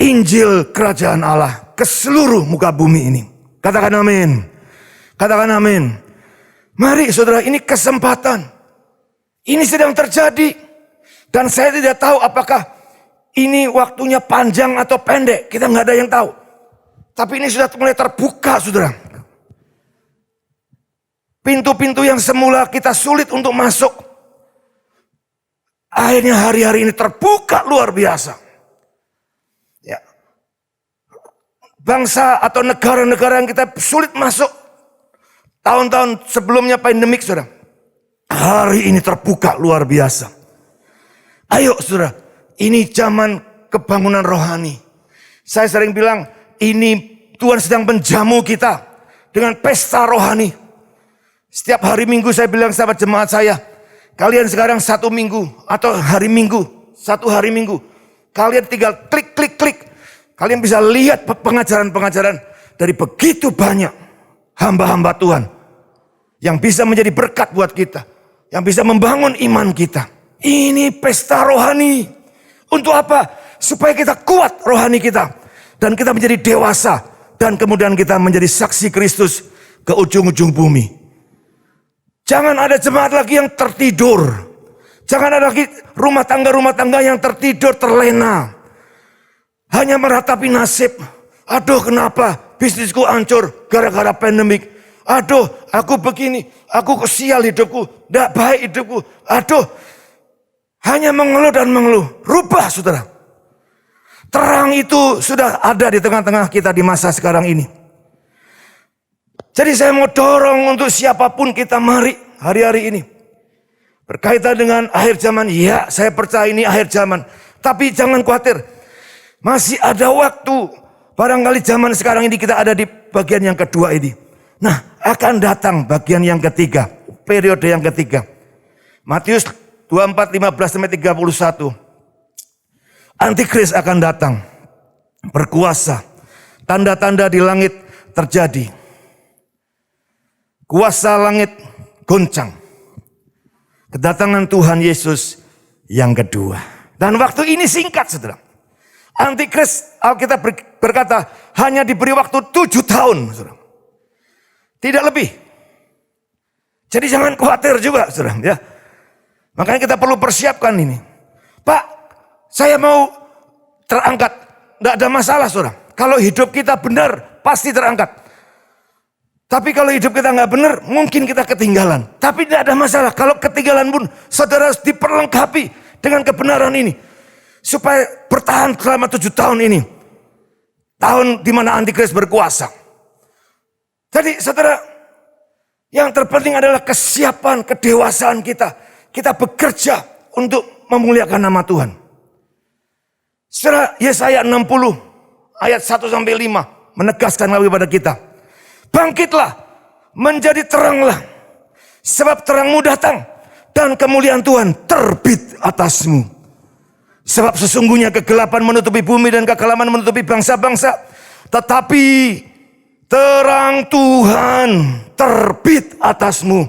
Injil kerajaan Allah ke seluruh muka bumi ini. Katakan amin. Katakan amin. Mari saudara, ini kesempatan. Ini sedang terjadi. Dan saya tidak tahu apakah ini waktunya panjang atau pendek. Kita nggak ada yang tahu. Tapi ini sudah mulai terbuka, saudara. Pintu-pintu yang semula kita sulit untuk masuk. Akhirnya hari-hari ini terbuka luar biasa. Ya. Bangsa atau negara-negara yang kita sulit masuk. Tahun-tahun sebelumnya pandemik, saudara. Hari ini terbuka luar biasa. Ayo saudara, ini zaman kebangunan rohani. Saya sering bilang, ini Tuhan sedang menjamu kita dengan pesta rohani. Setiap hari Minggu saya bilang sama jemaat saya, kalian sekarang satu minggu atau hari Minggu, satu hari Minggu. Kalian tinggal klik. Kalian bisa lihat pengajaran-pengajaran dari begitu banyak hamba-hamba Tuhan. Yang bisa menjadi berkat buat kita. Yang bisa membangun iman kita. Ini pesta rohani. Untuk apa? Supaya kita kuat rohani kita. Dan kita menjadi dewasa. Dan kemudian kita menjadi saksi Kristus ke ujung-ujung bumi. Jangan ada jemaat lagi yang tertidur. Jangan ada lagi rumah tangga yang tertidur, terlena. Hanya meratapi nasib. Aduh, kenapa bisnisku hancur gara-gara pandemik. Aduh, aku begini, aku kesial hidupku, tidak baik hidupku. Aduh, hanya mengeluh dan mengeluh. Rubah, saudara. Terang itu sudah ada di tengah-tengah kita di masa sekarang ini. Jadi saya mau dorong untuk siapapun kita, mari hari-hari ini. Berkaitan dengan akhir zaman, ya saya percaya ini akhir zaman. Tapi jangan khawatir, masih ada waktu. Barangkali zaman sekarang ini kita ada di bagian yang kedua ini. Nah, akan datang bagian yang ketiga, periode yang ketiga. Matius 24:15-31. Antikris akan datang, berkuasa. Tanda-tanda di langit terjadi. Kuasa langit goncang. Kedatangan Tuhan Yesus yang kedua. Dan waktu ini singkat, saudara. Antikris, Alkitab berkata, hanya diberi waktu 7 tahun, saudara. Tidak lebih. Jadi jangan khawatir juga, saudara. Ya. Makanya kita perlu persiapkan ini. Pak, saya mau terangkat. Tidak ada masalah, saudara. Kalau hidup kita benar, pasti terangkat. Tapi kalau hidup kita nggak benar, mungkin kita ketinggalan. Tapi tidak ada masalah. Kalau ketinggalan pun, saudara harus diperlengkapi dengan kebenaran ini. Supaya bertahan selama 7 tahun ini. Tahun di mana Antikris berkuasa. Jadi saudara, yang terpenting adalah kesiapan, kedewasaan kita. Kita bekerja untuk memuliakan nama Tuhan. Saudara, Yesaya 60 ayat 1-5 menegaskan lagi pada kita. Bangkitlah, menjadi teranglah. Sebab terangmu datang dan kemuliaan Tuhan terbit atasmu. Sebab sesungguhnya kegelapan menutupi bumi dan kekelaman menutupi bangsa-bangsa. Tetapi terang Tuhan terbit atasmu.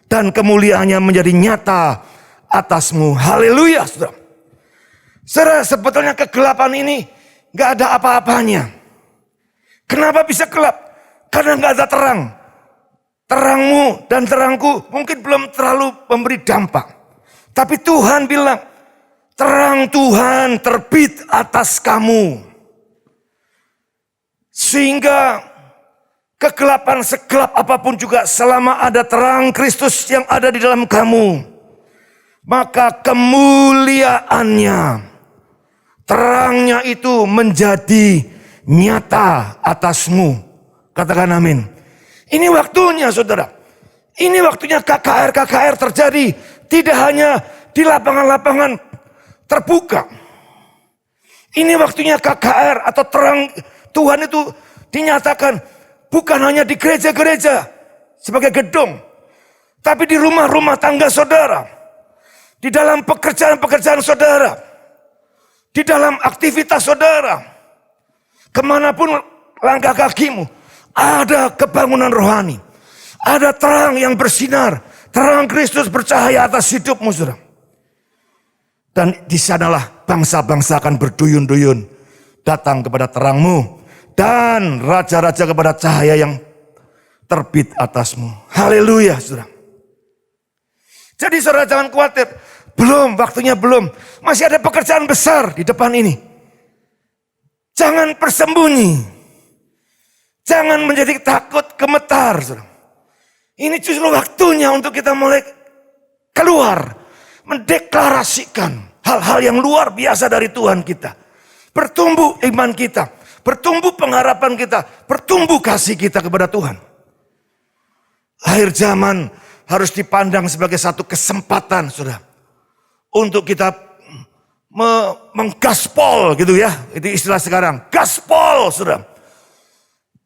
Dan kemuliaannya menjadi nyata atasmu. Haleluya, saudara. Saudara, sebetulnya kegelapan ini gak ada apa-apanya. Kenapa bisa gelap? Karena gak ada terang. Terangmu dan terangku mungkin belum terlalu memberi dampak. Tapi Tuhan bilang, terang Tuhan terbit atas kamu. Sehingga kegelapan segelap apapun juga selama ada terang Kristus yang ada di dalam kamu. Maka kemuliaannya, terangnya itu menjadi nyata atasmu. Katakan amin. Ini waktunya, saudara. Ini waktunya KKR terjadi. Tidak hanya di lapangan-lapangan terbuka. Ini waktunya KKR atau terang Tuhan itu dinyatakan bukan hanya di gereja-gereja sebagai gedung. Tapi di rumah-rumah tangga saudara. Di dalam pekerjaan-pekerjaan saudara. Di dalam aktivitas saudara. Kemanapun langkah kakimu. Ada kebangunan rohani. Ada terang yang bersinar. Terang Kristus bercahaya atas hidupmu, saudara. Dan di sanalah bangsa-bangsa akan berduyun-duyun datang kepada terangmu. Dan raja-raja kepada cahaya yang terbit atasmu. Haleluya, saudara. Jadi saudara jangan khawatir. Belum, waktunya belum. Masih ada pekerjaan besar di depan ini. Jangan bersembunyi. Jangan menjadi takut, gemetar. Saudara. Ini justru waktunya untuk kita mulai keluar. Mendeklarasikan hal-hal yang luar biasa dari Tuhan kita. Bertumbuh iman kita. Bertumbuh pengharapan kita. Bertumbuh kasih kita kepada Tuhan. Akhir zaman harus dipandang sebagai satu kesempatan, saudara. Untuk kita menggaspol gitu ya. Itu istilah sekarang. Gaspol, saudara.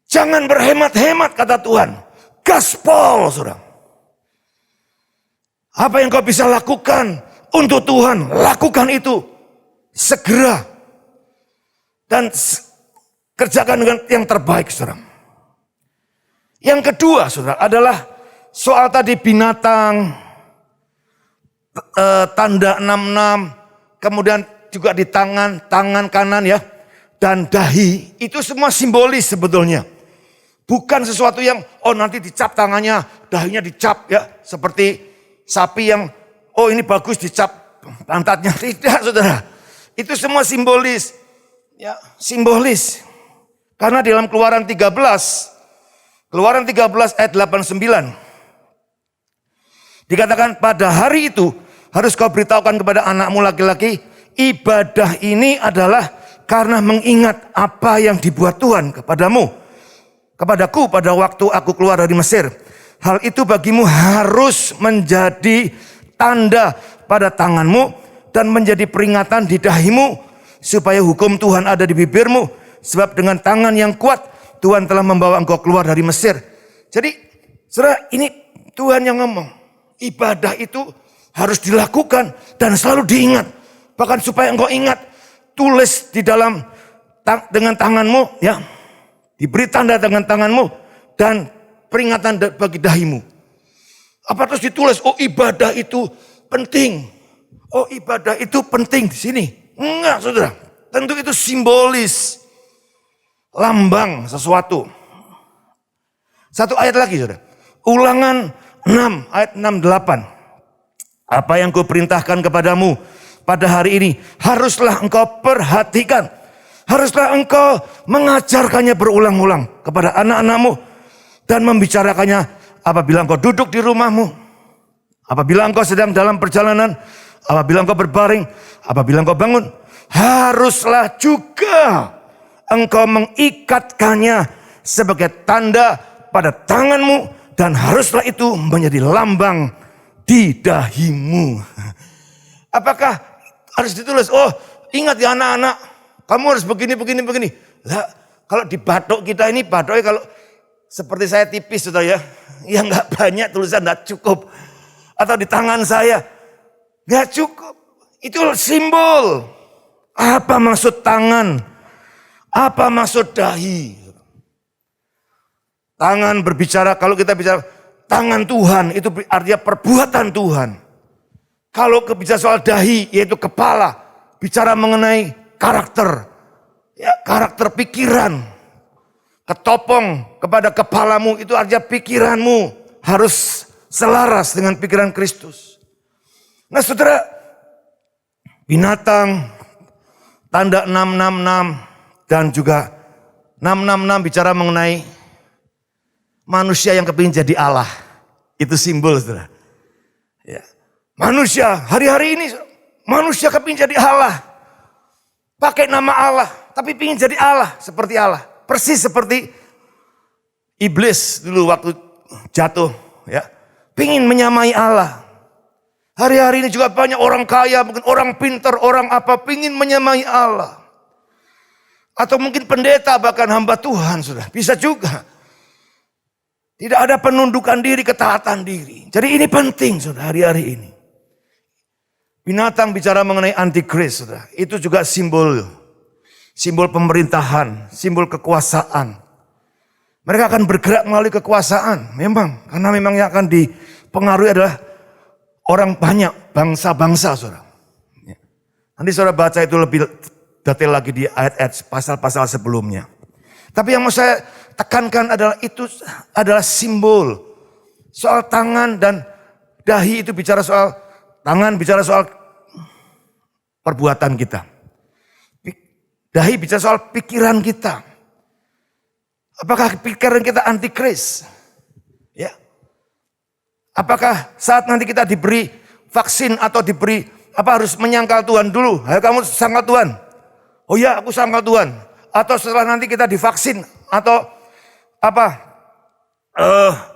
Jangan berhemat-hemat kata Tuhan. Gaspol, saudara. Apa yang kau bisa lakukan untuk Tuhan, lakukan itu segera. Dan kerjakan dengan yang terbaik, saudara. Yang kedua, saudara, adalah soal tadi binatang, tanda 66, kemudian juga di tangan kanan ya, dan dahi. Itu semua simbolis sebetulnya. Bukan sesuatu yang, nanti dicap tangannya, dahinya dicap ya. Seperti sapi yang, ini bagus dicap pantatnya. Tidak, saudara. Itu semua simbolis. Ya, simbolis. Karena di dalam Keluaran 13 ayat 89. Dikatakan pada hari itu, harus kau beritahukan kepada anakmu laki-laki, ibadah ini adalah karena mengingat apa yang dibuat Tuhan kepadaku pada waktu aku keluar dari Mesir. Hal itu bagimu harus menjadi tanda pada tanganmu dan menjadi peringatan di dahimu supaya hukum Tuhan ada di bibirmu. Sebab dengan tangan yang kuat Tuhan telah membawa engkau keluar dari Mesir. Jadi saudara, ini Tuhan yang ngomong. Ibadah itu harus dilakukan dan selalu diingat. Bahkan supaya engkau ingat tulis di dalam dengan tanganmu, ya, diberi tanda dengan tanganmu dan peringatan bagi dahimu. Apa terus ditulis? Oh, ibadah itu penting. Oh, ibadah itu penting di sini. Enggak, saudara. Tentu itu simbolis, lambang sesuatu. Satu ayat lagi, saudara. Ulangan 6 ayat 68. Apa yang kuperintahkan kepadamu pada hari ini haruslah engkau perhatikan. Haruslah engkau mengajarkannya berulang-ulang kepada anak-anakmu dan membicarakannya apabila engkau duduk di rumahmu, apabila engkau sedang dalam perjalanan, apabila engkau berbaring, apabila engkau bangun. Haruslah juga engkau mengikatkannya sebagai tanda pada tanganmu dan haruslah itu menjadi lambang di dahimu. Apakah harus ditulis? Oh, ingat ya anak-anak, kamu harus begini. Lah, kalau di batok kita ini, batoknya kalau seperti saya tipis, saudara ya nggak banyak tulisan, nggak cukup. Atau di tangan saya, nggak cukup. Itu simbol. Apa maksud tangan? Apa maksud dahi? Tangan berbicara, kalau kita bicara tangan Tuhan, itu artinya perbuatan Tuhan. Kalau bicara soal dahi, yaitu kepala, bicara mengenai karakter, ya, karakter pikiran. Ketopong kepada kepalamu, itu artinya pikiranmu harus selaras dengan pikiran Kristus. Nah saudara, binatang, tanda 666, dan juga 666 bicara mengenai manusia yang kepingin jadi Allah. Itu simbol, saudara. Ya. Manusia, hari-hari ini manusia kepingin jadi Allah. Pakai nama Allah, tapi pingin jadi Allah, seperti Allah. Persis seperti iblis dulu waktu jatuh, ya. Pingin menyamai Allah. Hari-hari ini juga banyak orang kaya, mungkin orang pintar, orang apa, pingin menyamai Allah. Atau mungkin pendeta, bahkan hamba Tuhan, sudah bisa juga. Tidak ada penundukan diri, ketaatan diri. Jadi ini penting, saudara, hari-hari ini. Binatang bicara mengenai antikris, saudara. Itu juga simbol pemerintahan, simbol kekuasaan. Mereka akan bergerak melalui kekuasaan, memang. Karena memang yang akan dipengaruhi adalah orang banyak, bangsa-bangsa, saudara. Nanti saudara baca itu lebih detail lagi di ayat-ayat pasal-pasal sebelumnya. Tapi yang mau saya tekankan adalah itu adalah simbol. Soal tangan dan dahi itu bicara soal tangan, bicara soal perbuatan kita. Dahi bicara soal pikiran kita. Apakah pikiran kita antikris? Ya. Apakah saat nanti kita diberi vaksin atau diberi harus menyangkal Tuhan dulu? Ayo kamu sangkal Tuhan. Oh ya, aku sangkal Tuhan. Atau setelah nanti kita divaksin atau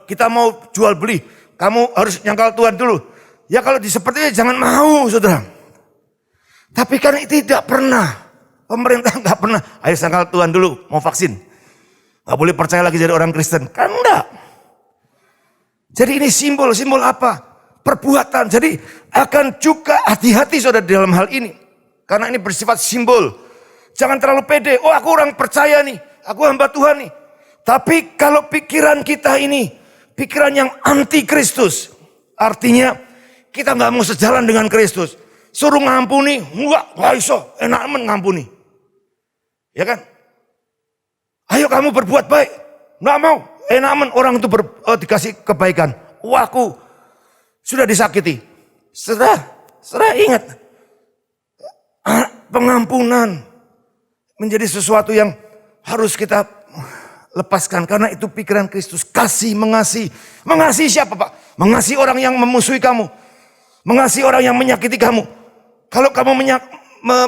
kita mau jual beli, kamu harus nyangkal Tuhan dulu. Ya kalau sepertinya jangan mau, saudara. Tapi kan tidak pernah, pemerintah nggak pernah. Ayo sangkal Tuhan dulu, mau vaksin. Nggak boleh percaya lagi jadi orang Kristen, kan enggak. Jadi ini simbol apa? Perbuatan. Jadi akan juga hati-hati saudara dalam hal ini. Karena ini bersifat simbol. Jangan terlalu pede. Oh aku orang percaya nih. Aku hamba Tuhan nih. Tapi kalau pikiran kita ini. Pikiran yang anti Kristus. Artinya kita gak mau sejalan dengan Kristus. Suruh ngampuni. Nggak iso. Enak ngampuni. Ya kan? Ayo kamu berbuat baik. Nggak mau. Enak orang itu dikasih kebaikan. Wah aku sudah disakiti. Setelah ingat. Pengampunan menjadi sesuatu yang harus kita lepaskan. Karena itu pikiran Kristus. Kasih, mengasihi. Mengasihi siapa Pak? Mengasihi orang yang memusuhi kamu. Mengasihi orang yang menyakiti kamu. Kalau kamu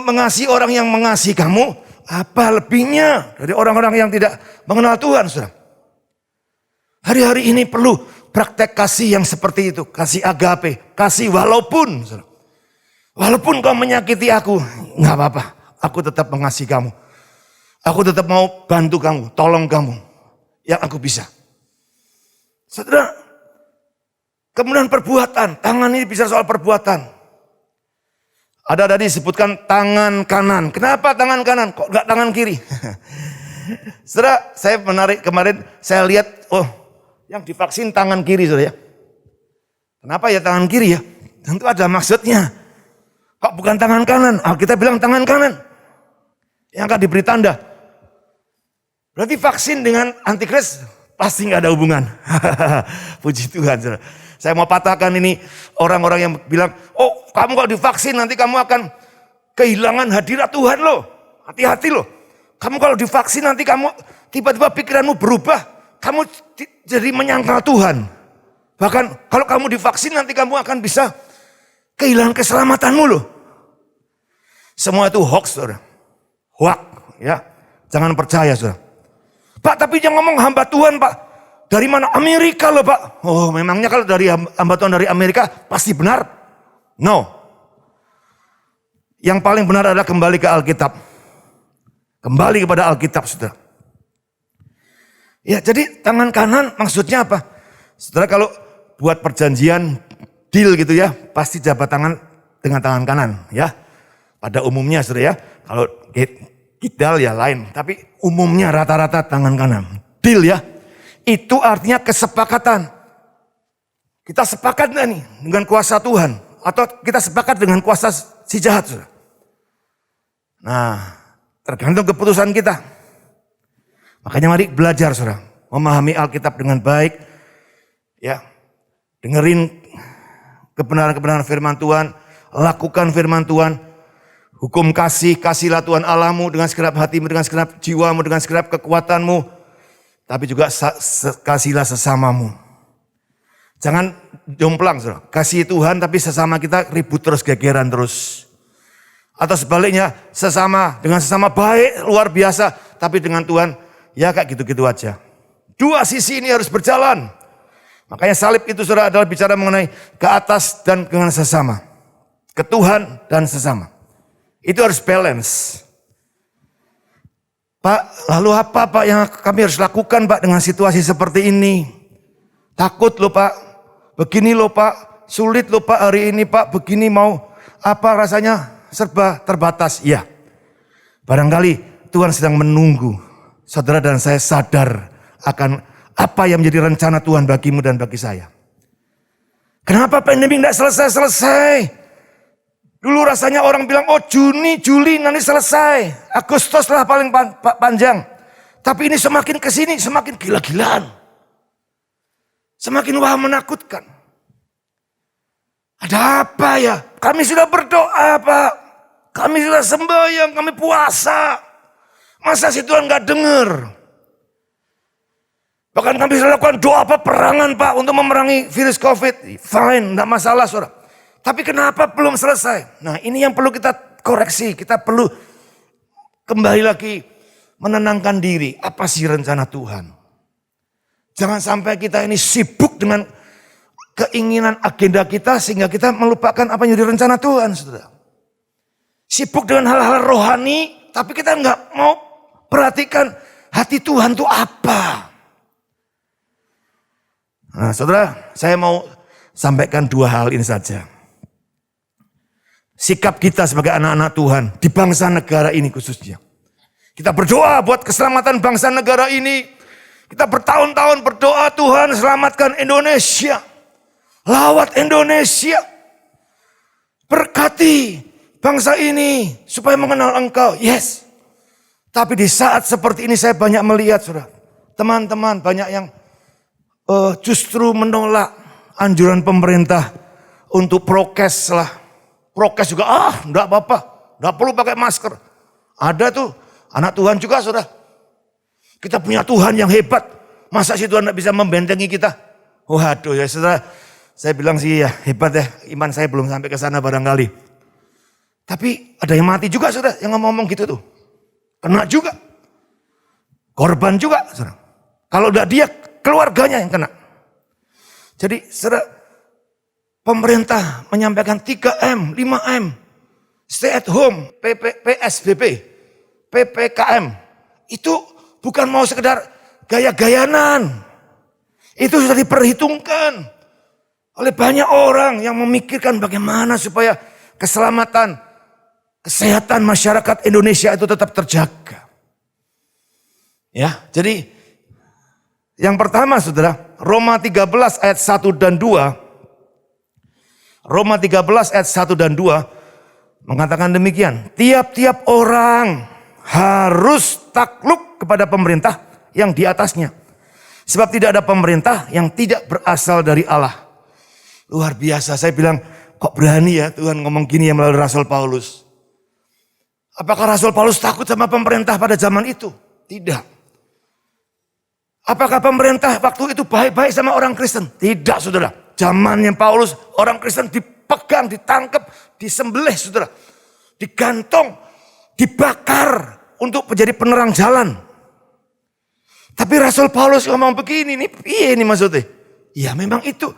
mengasihi orang yang mengasihi kamu. Apa lebihnya dari orang-orang yang tidak mengenal Tuhan, saudara? Hari-hari ini perlu praktek kasih yang seperti itu. Kasih agape. Kasih walaupun, saudara. Walaupun kau menyakiti aku. Gak apa-apa. Aku tetap mengasihi kamu. Aku tetap mau bantu kamu, tolong kamu. Yang aku bisa. Saudara, kemudian perbuatan. Tangan ini bisa soal perbuatan. Ada tadi disebutkan tangan kanan. Kenapa tangan kanan? Kok enggak tangan kiri? Saudara, saya menarik kemarin, saya lihat, oh yang divaksin tangan kiri saudara ya. Kenapa ya tangan kiri ya? Tentu ada maksudnya. Kok bukan tangan kanan? Kita bilang tangan kanan. Yang akan diberi tanda. Berarti vaksin dengan antikris pasti nggak ada hubungan. Puji Tuhan saudara. Saya mau patahkan ini orang-orang yang bilang, oh kamu kalau divaksin nanti kamu akan kehilangan hadirat Tuhan loh. Hati-hati loh. Kamu kalau divaksin nanti kamu tiba-tiba pikiranmu berubah. Kamu jadi menyangkal Tuhan. Bahkan kalau kamu divaksin nanti kamu akan bisa kehilangan keselamatanmu loh. Semua itu hoax saudara. Hoax ya. Jangan percaya saudara. Pak tapi yang ngomong hamba Tuhan Pak. Dari mana? Amerika loh Pak. Oh memangnya kalau dari hamba Tuhan dari Amerika pasti benar? No. Yang paling benar adalah kembali ke Alkitab. Kembali kepada Alkitab saudara. Ya jadi tangan kanan maksudnya apa? Saudara kalau buat perjanjian deal gitu ya. Pasti jabat tangan dengan tangan kanan ya. Pada umumnya saudara ya. Kalau kidal ya lain. Tapi umumnya rata-rata tangan kanan. Deal ya. Itu artinya kesepakatan. Kita sepakat gak nih dengan kuasa Tuhan? Atau kita sepakat dengan kuasa si jahat? Saudara? Nah, tergantung keputusan kita. Makanya mari belajar saudara. Memahami Alkitab dengan baik. Ya, dengerin kebenaran-kebenaran firman Tuhan. Lakukan firman Tuhan. Hukum kasih, kasihlah Tuhan Allahmu dengan segenap hatimu, dengan segenap jiwamu, dengan segenap kekuatanmu. Tapi juga kasihlah sesamamu. Jangan jomplang, saudara. Kasih Tuhan tapi sesama kita ribut terus, gegeran terus. Atau sebaliknya, dengan sesama baik, luar biasa. Tapi dengan Tuhan, ya kayak gitu-gitu aja. Dua sisi ini harus berjalan. Makanya salib itu saudara adalah bicara mengenai ke atas dan dengan sesama. Ke Tuhan dan sesama. Itu harus balance. Pak, lalu apa Pak yang kami harus lakukan Pak dengan situasi seperti ini? Takut loh Pak, begini loh Pak, sulit loh Pak hari ini Pak, begini mau apa rasanya serba terbatas. Ya, barangkali Tuhan sedang menunggu saudara dan saya sadar akan apa yang menjadi rencana Tuhan bagimu dan bagi saya. Kenapa pandemi tidak selesai-selesai? Dulu rasanya orang bilang, oh Juni, Juli nanti selesai. Agustus lah paling panjang. Tapi ini semakin kesini, semakin gila-gilaan. Semakin wah menakutkan. Ada apa ya? Kami sudah berdoa Pak. Kami sudah sembahyang, kami puasa. Masa si Tuhan gak dengar? Bahkan kami sudah lakukan doa peperangan Pak untuk memerangi virus COVID. Fine, gak masalah saudara. Tapi kenapa belum selesai? Nah ini yang perlu kita koreksi. Kita perlu kembali lagi menenangkan diri. Apa sih rencana Tuhan? Jangan sampai kita ini sibuk dengan keinginan agenda kita. Sehingga kita melupakan apa yang jadi rencana Tuhan. Saudara. Sibuk dengan hal-hal rohani. Tapi kita nggak mau perhatikan hati Tuhan itu apa. Nah saudara, saya mau sampaikan dua hal ini saja. Sikap kita sebagai anak-anak Tuhan di bangsa negara ini khususnya. Kita berdoa buat keselamatan bangsa negara ini. Kita bertahun-tahun berdoa Tuhan selamatkan Indonesia. Lawat Indonesia. Berkati bangsa ini supaya mengenal Engkau. Yes. Tapi di saat seperti ini saya banyak melihat saudara. Teman-teman banyak yang justru menolak anjuran pemerintah untuk prokes lah. Prokes juga, enggak apa-apa, enggak perlu pakai masker. Ada tuh, anak Tuhan juga saudara. Kita punya Tuhan yang hebat. Masa sih Tuhan enggak bisa membentengi kita? Waduh ya saudara, saya bilang sih ya hebat ya. Iman saya belum sampai ke sana barangkali. Tapi ada yang mati juga saudara, yang ngomong gitu tuh. Kena juga. Korban juga saudara. Kalau enggak dia, keluarganya yang kena. Jadi saudara, pemerintah menyampaikan 3M, 5M, stay at home, PSBB, PPKM. Itu bukan mau sekedar gaya-gayanan. Itu sudah diperhitungkan oleh banyak orang yang memikirkan bagaimana supaya keselamatan kesehatan masyarakat Indonesia itu tetap terjaga. Ya, jadi yang pertama saudara, Roma 13 ayat 1 dan 2. Roma 13 ayat 1 dan 2 mengatakan demikian. Tiap-tiap orang harus takluk kepada pemerintah yang di atasnya. Sebab tidak ada pemerintah yang tidak berasal dari Allah. Luar biasa, saya bilang kok berani ya Tuhan ngomong gini ya melalui Rasul Paulus. Apakah Rasul Paulus takut sama pemerintah pada zaman itu? Tidak. Apakah pemerintah waktu itu baik-baik sama orang Kristen? Tidak saudara. Zamannya Paulus orang Kristen dipegang, ditangkap, disembelih saudara. Digantung, dibakar untuk menjadi penerang jalan. Tapi Rasul Paulus ngomong begini, ini piye ini maksudnya? Ya memang itu.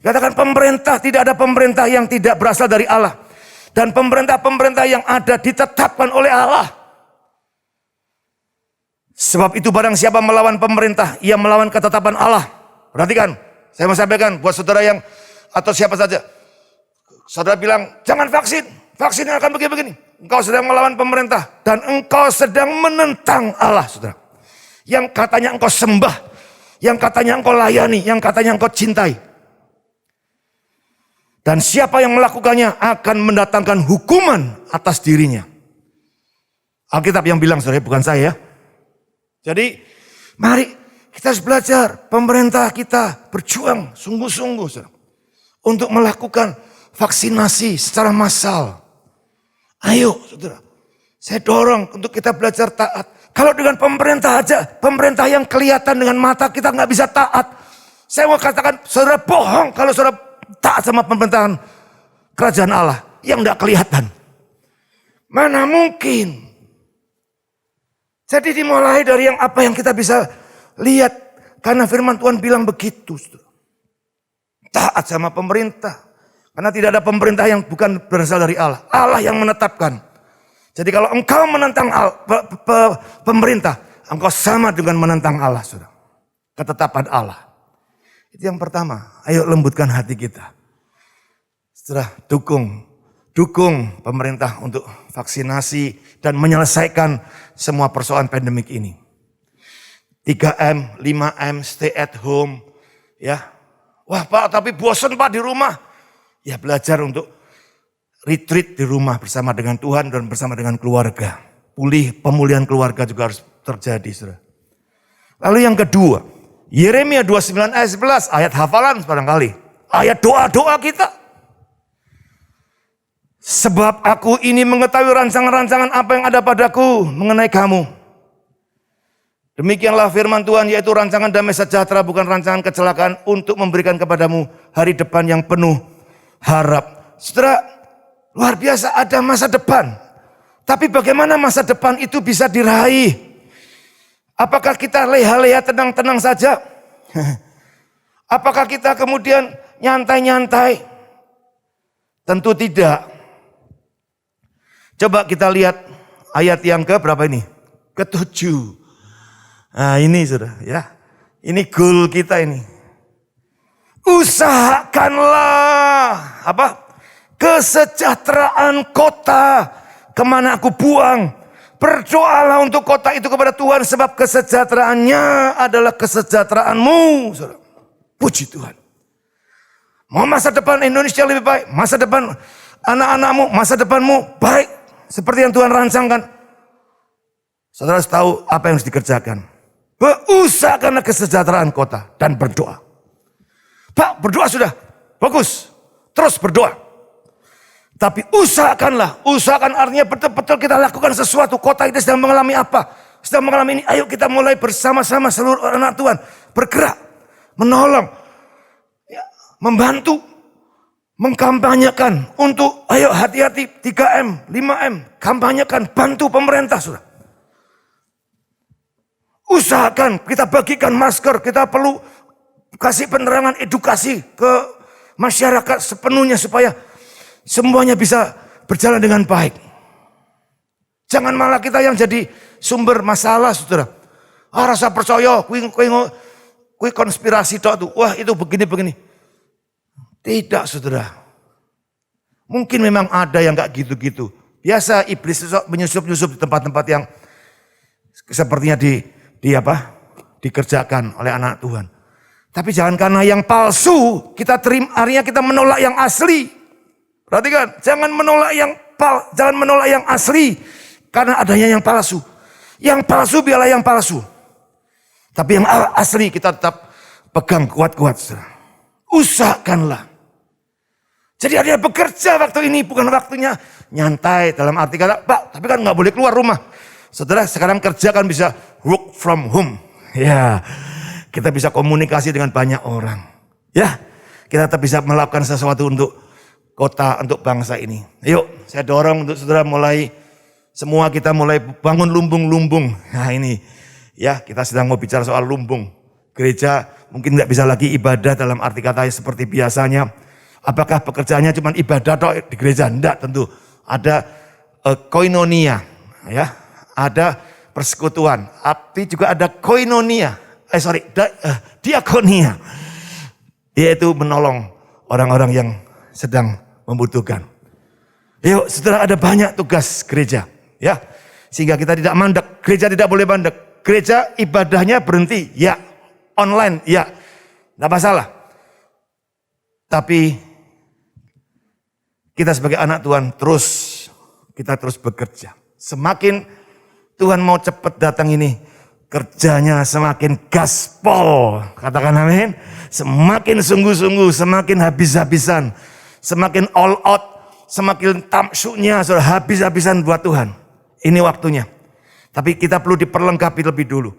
Katakan pemerintah, tidak ada pemerintah yang tidak berasal dari Allah. Dan pemerintah-pemerintah yang ada ditetapkan oleh Allah. Sebab itu barang siapa melawan pemerintah, ia melawan ketetapan Allah. Perhatikan, saya mau sampaikan buat saudara yang, atau siapa saja. Saudara bilang, jangan vaksin, vaksin akan begini-begini. Engkau sedang melawan pemerintah, dan engkau sedang menentang Allah saudara. Yang katanya engkau sembah, yang katanya engkau layani, yang katanya engkau cintai. Dan siapa yang melakukannya akan mendatangkan hukuman atas dirinya. Alkitab yang bilang saudara, bukan saya. Jadi mari kita harus belajar, pemerintah kita berjuang sungguh-sungguh saudara, untuk melakukan vaksinasi secara massal. Ayo saudara, saya dorong untuk kita belajar taat. Kalau dengan pemerintah aja, pemerintah yang kelihatan dengan mata kita nggak bisa taat. Saya mau katakan, saudara bohong kalau saudara taat sama pemerintahan kerajaan Allah yang nggak kelihatan. Mana mungkin? Jadi dimulai dari yang apa yang kita bisa lihat, karena firman Tuhan bilang begitu. Saudara. Taat sama pemerintah, karena tidak ada pemerintah yang bukan berasal dari Allah. Allah yang menetapkan. Jadi kalau engkau menentang pemerintah, engkau sama dengan menentang Allah, saudara. Ketetapan Allah. Itu yang pertama. Ayo lembutkan hati kita. Saudara, dukung pemerintah untuk vaksinasi dan menyelesaikan semua persoalan pandemik ini. 3M, 5M, stay at home. Ya, wah Pak, tapi bosan Pak di rumah. Ya belajar untuk retreat di rumah bersama dengan Tuhan dan bersama dengan keluarga. Pemulihan keluarga juga harus terjadi, saudara. Lalu yang kedua, Yeremia 29 ayat 11, ayat hafalan barangkali. Ayat doa-doa kita. Sebab aku ini mengetahui rancangan-rancangan apa yang ada padaku mengenai kamu. Demikianlah firman Tuhan, yaitu rancangan damai sejahtera, bukan rancangan kecelakaan, untuk memberikan kepadamu hari depan yang penuh harap. Saudara, luar biasa, ada masa depan. Tapi bagaimana masa depan itu bisa diraih? Apakah kita leha-leha tenang-tenang saja? Apakah kita kemudian nyantai-nyantai? Tentu tidak. Coba kita lihat ayat yang ke berapa ini? Ke-7. Nah ini sudah ya. Ini goal kita ini. Usahakanlah apa? Kesejahteraan kota kemana aku buang. Berdoalah untuk kota itu kepada Tuhan, sebab kesejahteraannya adalah kesejahteraanmu. Saudara. Puji Tuhan. Mau masa depan Indonesia lebih baik, masa depan anak-anakmu, masa depanmu baik seperti yang Tuhan rancangkan. Saudara harus tahu apa yang harus dikerjakan. Usahakanlah kesejahteraan kota dan berdoa. Pak, berdoa sudah bagus, terus berdoa. Tapi usahakan artinya betul-betul kita lakukan sesuatu. Kota kita sedang mengalami apa? Sedang mengalami ini, ayo kita mulai bersama-sama seluruh anak Tuhan. Bergerak, menolong, ya, membantu, mengkampanyekan untuk, ayo hati-hati 3M, 5M. Kampanyekan, bantu pemerintah sudah. Usahakan, kita bagikan masker, kita perlu kasih penerangan edukasi ke masyarakat sepenuhnya supaya semuanya bisa berjalan dengan baik. Jangan malah kita yang jadi sumber masalah, saudara. Rasa percaya, kui konspirasi tuh. Wah itu begini-begini. Tidak, saudara. Mungkin memang ada yang gak gitu-gitu. Biasa iblis menyusup-nyusup di tempat-tempat yang sepertinya dikerjakan oleh anak Tuhan. Tapi jangan karena yang palsu kita terima, akhirnya kita menolak yang asli. Perhatikan, jangan menolak yang asli karena adanya yang palsu. Yang palsu biarlah yang palsu. Tapi yang asli kita tetap pegang kuat-kuat. Usahakanlah. Jadi ada bekerja waktu ini bukan waktunya nyantai dalam arti kata, Pak, tapi kan nggak boleh keluar rumah. Saudara, sekarang kerja kan bisa work from home. Ya, kita bisa komunikasi dengan banyak orang. Ya, kita tetap bisa melakukan sesuatu untuk kota, untuk bangsa ini. Yuk, saya dorong untuk saudara semua kita mulai bangun lumbung-lumbung. Nah ini, ya kita sedang mau bicara soal lumbung. Gereja mungkin nggak bisa lagi ibadah dalam arti kata seperti biasanya. Apakah pekerjaannya cuma ibadah di gereja? Enggak, tentu. Ada koinonia, ya, ada persekutuan, tapi juga ada diakonia, yaitu menolong orang-orang yang sedang membutuhkan. Yuk, saudara, ada banyak tugas gereja, ya, sehingga kita tidak mandek. Gereja tidak boleh mandek. Gereja ibadahnya berhenti, ya, online, ya, tidak masalah. Tapi kita sebagai anak Tuhan kita terus bekerja. Semakin Tuhan mau cepat datang ini, kerjanya semakin gaspol. Katakan amin. Semakin sungguh-sungguh, semakin habis-habisan, semakin all out, semakin tamsunya sudah habis-habisan buat Tuhan. Ini waktunya. Tapi kita perlu diperlengkapi lebih dulu.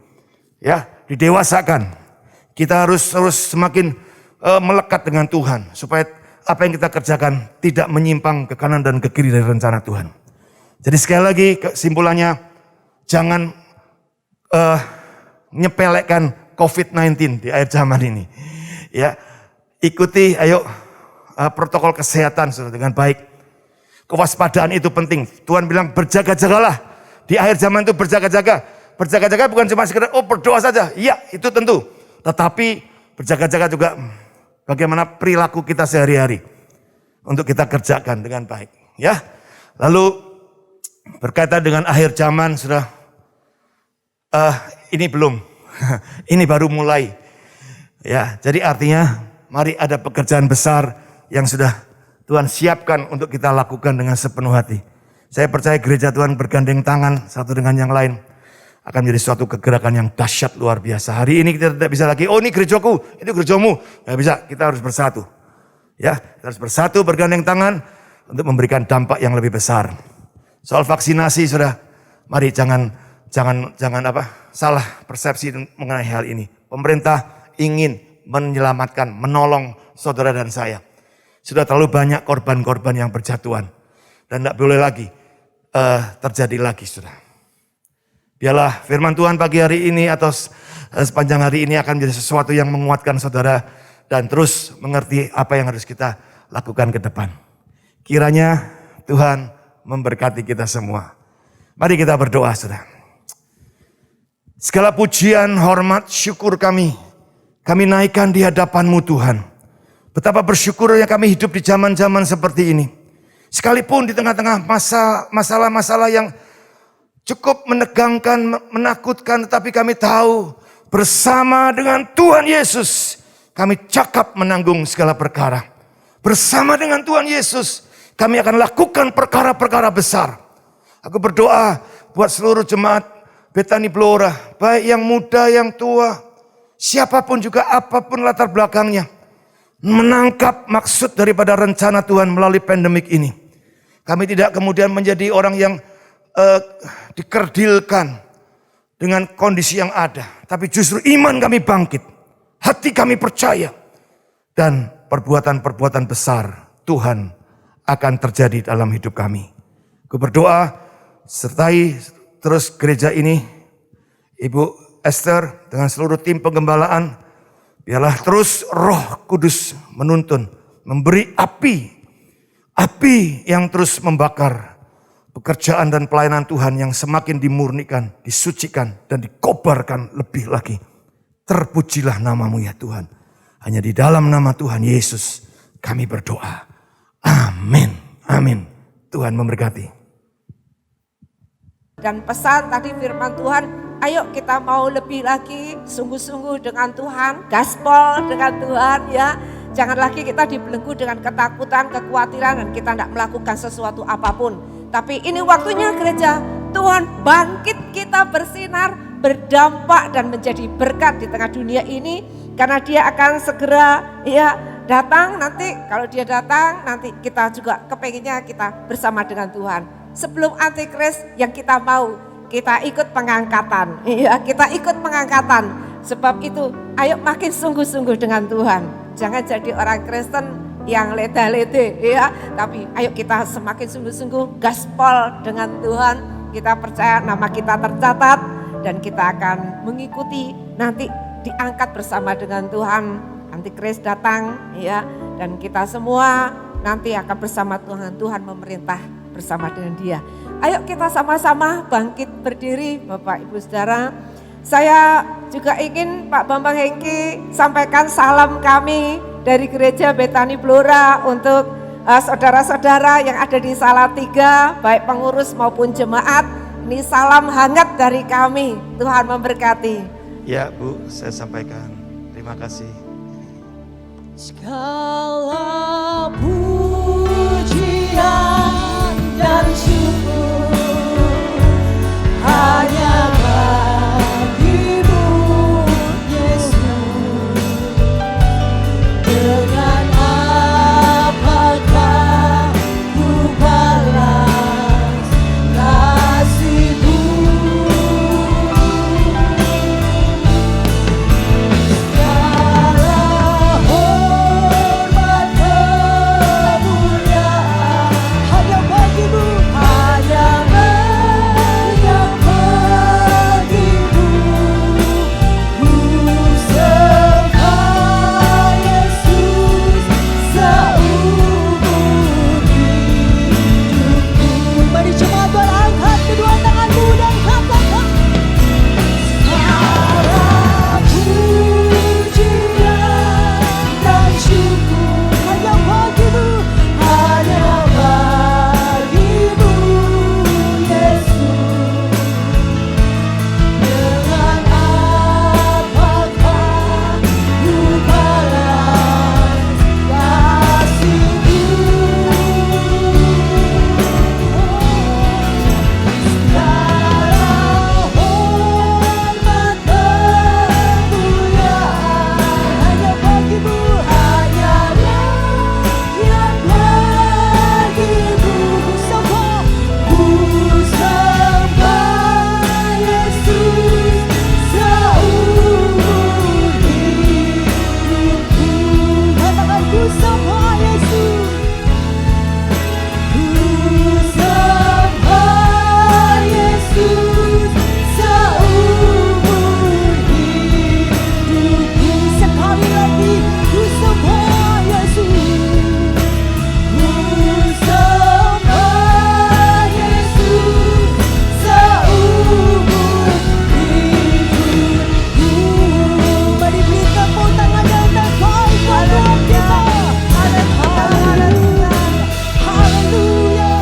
Ya, didewasakan. Kita harus semakin melekat dengan Tuhan supaya apa yang kita kerjakan tidak menyimpang ke kanan dan ke kiri dari rencana Tuhan. Jadi sekali lagi kesimpulannya, jangan nyepelekan COVID-19 di akhir zaman ini. Ya, ikuti protokol kesehatan sudah dengan baik. Kewaspadaan itu penting. Tuhan bilang berjaga-jagalah. Di akhir zaman itu berjaga-jaga. Berjaga-jaga bukan cuma sekedar berdoa saja. Iya, itu tentu. Tetapi berjaga-jaga juga bagaimana perilaku kita sehari-hari untuk kita kerjakan dengan baik. Ya, lalu berkaitan dengan akhir zaman sudah ini belum, ini baru mulai. Ya, jadi artinya mari ada pekerjaan besar yang sudah Tuhan siapkan untuk kita lakukan dengan sepenuh hati. Saya percaya gereja Tuhan bergandeng tangan satu dengan yang lain akan menjadi suatu kegerakan yang dahsyat luar biasa. Hari ini kita tidak bisa lagi, oh ini gerejaku, itu gerejamu. Tidak bisa, kita harus bersatu. Ya, kita harus bersatu bergandeng tangan untuk memberikan dampak yang lebih besar. Soal vaksinasi sudah, mari jangan salah persepsi mengenai hal ini. Pemerintah ingin menyelamatkan, menolong saudara dan saya. Sudah terlalu banyak korban-korban yang berjatuhan dan tidak boleh lagi terjadi lagi, sudah. Biarlah firman Tuhan pagi hari ini atau sepanjang hari ini akan menjadi sesuatu yang menguatkan saudara dan terus mengerti apa yang harus kita lakukan ke depan. Kiranya Tuhan memberkati kita semua. Mari kita berdoa, saudara. Segala pujian, hormat, syukur kami naikkan di hadapan-Mu Tuhan. Betapa bersyukurnya kami hidup di zaman-zaman seperti ini. Sekalipun di tengah-tengah masalah-masalah yang cukup menegangkan, menakutkan, tetapi kami tahu bersama dengan Tuhan Yesus kami cakap menanggung segala perkara. Bersama dengan Tuhan Yesus kami akan lakukan perkara-perkara besar. Aku berdoa buat seluruh jemaat Bethany Blora, baik yang muda, yang tua, siapapun juga, apapun latar belakangnya, menangkap maksud daripada rencana Tuhan melalui pandemik ini. Kami tidak kemudian menjadi orang yang dikerdilkan dengan kondisi yang ada, tapi justru iman kami bangkit, hati kami percaya, dan perbuatan-perbuatan besar Tuhan akan terjadi dalam hidup kami. Aku berdoa, sertai terus gereja ini, Ibu Esther dengan seluruh tim penggembalaan, biarlah terus Roh Kudus menuntun, memberi api yang terus membakar pekerjaan dan pelayanan Tuhan yang semakin dimurnikan, disucikan, dan dikobarkan lebih lagi. Terpujilah nama-Mu ya Tuhan. Hanya di dalam nama Tuhan Yesus kami berdoa. Amin. Amin. Tuhan memberkati. Dan pesan tadi firman Tuhan, ayo kita mau lebih lagi sungguh-sungguh dengan Tuhan, gaspol dengan Tuhan ya. Jangan lagi kita dibelenggu dengan ketakutan, kekhawatiran dan kita tidak melakukan sesuatu apapun. Tapi ini waktunya gereja, Tuhan bangkit kita bersinar, berdampak dan menjadi berkat di tengah dunia ini. Karena dia akan segera ya datang nanti, kalau dia datang nanti kita juga kepengennya kita bersama dengan Tuhan. Sebelum antikris yang kita mau, kita ikut pengangkatan. Ya, kita ikut pengangkatan. Sebab itu, ayo makin sungguh-sungguh dengan Tuhan. Jangan jadi orang Kristen yang leda-lede, ya. Tapi ayo kita semakin sungguh-sungguh gaspol dengan Tuhan. Kita percaya nama kita tercatat dan kita akan mengikuti nanti diangkat bersama dengan Tuhan. Antikris datang, ya. Dan kita semua nanti akan bersama Tuhan. Tuhan memerintah bersama dengan dia. Ayo kita sama-sama bangkit berdiri Bapak Ibu Saudara. Saya juga ingin Pak Bambang Hengki sampaikan salam kami dari Gereja Betani Blora untuk saudara-saudara yang ada di Salatiga, baik pengurus maupun jemaat. Ini salam hangat dari kami. Tuhan memberkati. Ya Bu, saya sampaikan. Terima kasih. Segala pujian dan syukur hanya bagimu Yesus. Dengan apakah ku balas kasih-Mu? Segala hormat kemuliaan hanya bagimu, hanya bagimu. Ku sembah Yesus seumur hidupku. Mari jemaat berangkat kedua tanganmu dan katakan, segala pujian dan syukur hanya bagimu, hanya bagimu Yesus. Dengan apakah ku balas kasih-Mu? Segala hormat kemuliaan hanya bagimu, hanyalah yang bagimu. Ku sembah Yesus seumur hidupku. Katakan, ku sembah Yesus. Ku sembah Yesus seumur hidupku. Sekali lagi, ku sembah Yesus. Ku sembah Yesus seumur hidupku. Mari beri tepuk tangan yang terbaik buat kita. Haleluya, haleluya.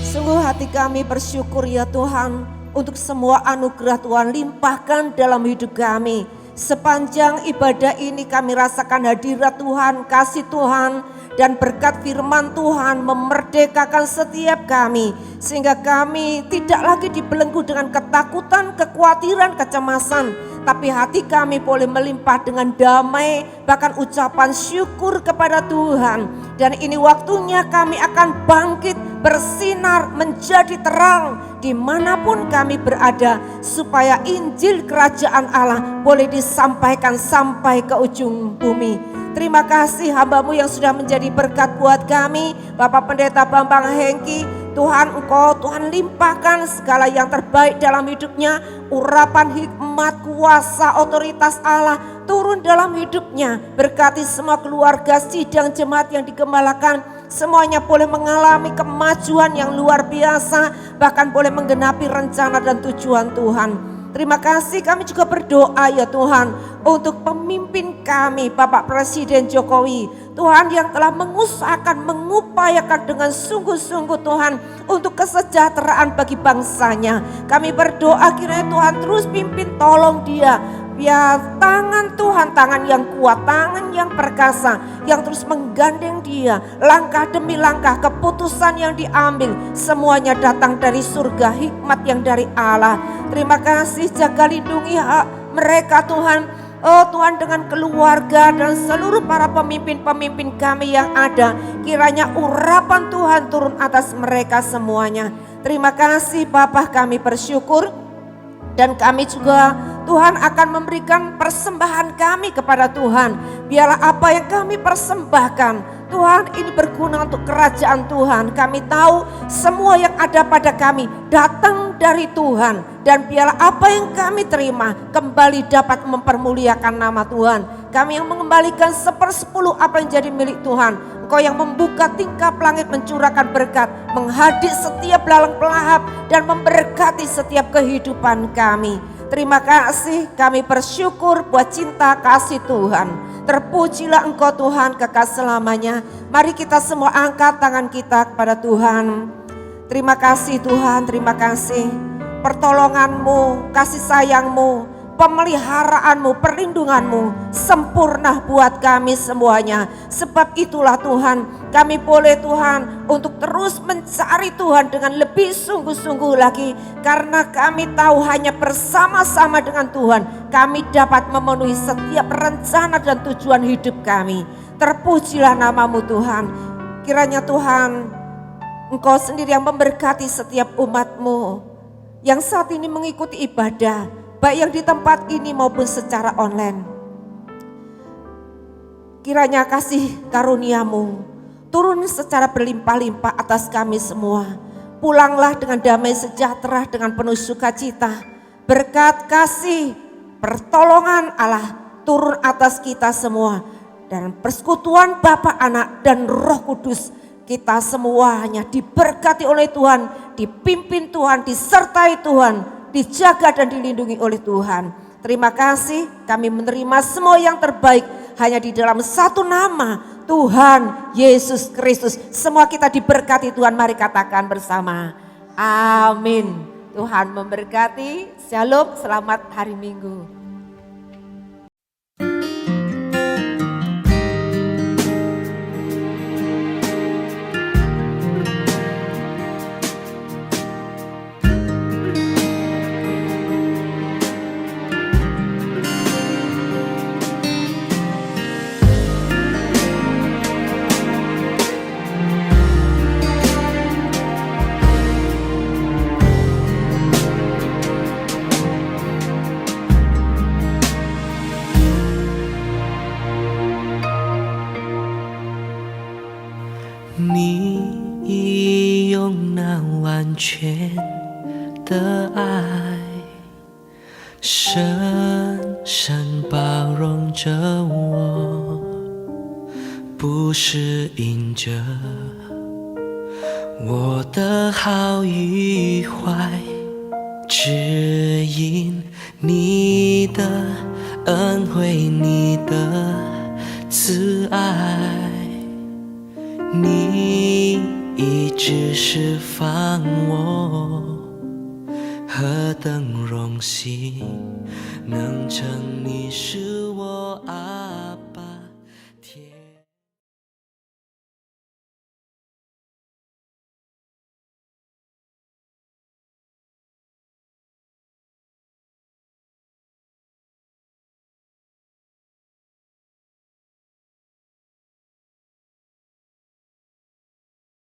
Sungguh hati kami bersyukur ya Tuhan untuk semua anugerah Tuhan limpahkan dalam hidup kami. Sepanjang ibadah ini kami rasakan hadirat Tuhan, kasih Tuhan dan berkat firman Tuhan memerdekakan setiap kami. Sehingga kami tidak lagi dibelenggu dengan ketakutan, kekhawatiran, kecemasan. Tapi hati kami boleh melimpah dengan damai, bahkan ucapan syukur kepada Tuhan. Dan ini waktunya kami akan bangkit, bersinar, menjadi terang dimanapun kami berada. Supaya Injil Kerajaan Allah boleh disampaikan sampai ke ujung bumi. Terima kasih hamba-Mu yang sudah menjadi berkat buat kami. Bapak Pendeta Bambang Hengki, Tuhan Engkau, Tuhan limpahkan segala yang terbaik dalam hidupnya. Urapan hikmat, kuasa, otoritas Allah turun dalam hidupnya. Berkati semua keluarga sidang jemaat yang digembalakan. Semuanya boleh mengalami kemajuan yang luar biasa. Bahkan boleh menggenapi rencana dan tujuan Tuhan. Terima kasih, kami juga berdoa ya Tuhan untuk pemimpin kami Bapak Presiden Jokowi, Tuhan, yang telah mengusahakan, mengupayakan dengan sungguh-sungguh Tuhan untuk kesejahteraan bagi bangsanya. Kami berdoa kiranya Tuhan terus pimpin, tolong dia. Biar tangan Tuhan, tangan yang kuat, tangan yang perkasa, yang terus menggandeng dia, langkah demi langkah, keputusan yang diambil, semuanya datang dari surga, hikmat yang dari Allah. Terima kasih, jaga lindungi mereka Tuhan. Oh Tuhan, dengan keluarga dan seluruh para pemimpin-pemimpin kami yang ada, kiranya urapan Tuhan turun atas mereka semuanya. Terima kasih Bapa, kami bersyukur. Dan kami juga Tuhan akan memberikan persembahan kami kepada Tuhan. Biarlah apa yang kami persembahkan Tuhan ini berguna untuk kerajaan Tuhan. Kami tahu semua yang ada pada kami datang dari Tuhan. Dan biarlah apa yang kami terima kembali dapat mempermuliakan nama Tuhan. Kami yang mengembalikan 1/10 apa yang jadi milik Tuhan. Engkau yang membuka tingkap langit, mencurahkan berkat, menghadir setiap belalang pelahap dan memberkati setiap kehidupan kami. Terima kasih, kami bersyukur buat cinta kasih Tuhan. Terpujilah Engkau Tuhan kekal selamanya. Mari kita semua angkat tangan kita kepada Tuhan. Terima kasih Tuhan, terima kasih. Pertolongan-Mu, kasih sayang-Mu, pemeliharaanmu, perlindunganmu sempurna buat kami semuanya. Sebab itulah Tuhan, kami boleh Tuhan untuk terus mencari Tuhan dengan lebih sungguh-sungguh lagi. Karena kami tahu hanya bersama-sama dengan Tuhan kami dapat memenuhi setiap rencana dan tujuan hidup kami. Terpujilah nama-Mu Tuhan. Kiranya Tuhan, Engkau sendiri yang memberkati setiap umat-Mu yang saat ini mengikuti ibadah, baik yang di tempat ini maupun secara online. Kiranya kasih karunia-Mu turun secara berlimpah-limpah atas kami semua. Pulanglah dengan damai sejahtera, dengan penuh sukacita. Berkat kasih pertolongan Allah turun atas kita semua. Dan persekutuan Bapa, Anak dan Roh Kudus, kita semuanya diberkati oleh Tuhan, dipimpin Tuhan, disertai Tuhan, dijaga dan dilindungi oleh Tuhan. Terima kasih, kami menerima semua yang terbaik hanya di dalam satu nama, Tuhan Yesus Kristus. Semua kita diberkati Tuhan, mari katakan bersama. Amin. Tuhan memberkati. Shalom, selamat hari Minggu.不是因着我的好与坏，只因你的恩惠，你的慈爱，你一直释放我，何等荣幸能称你是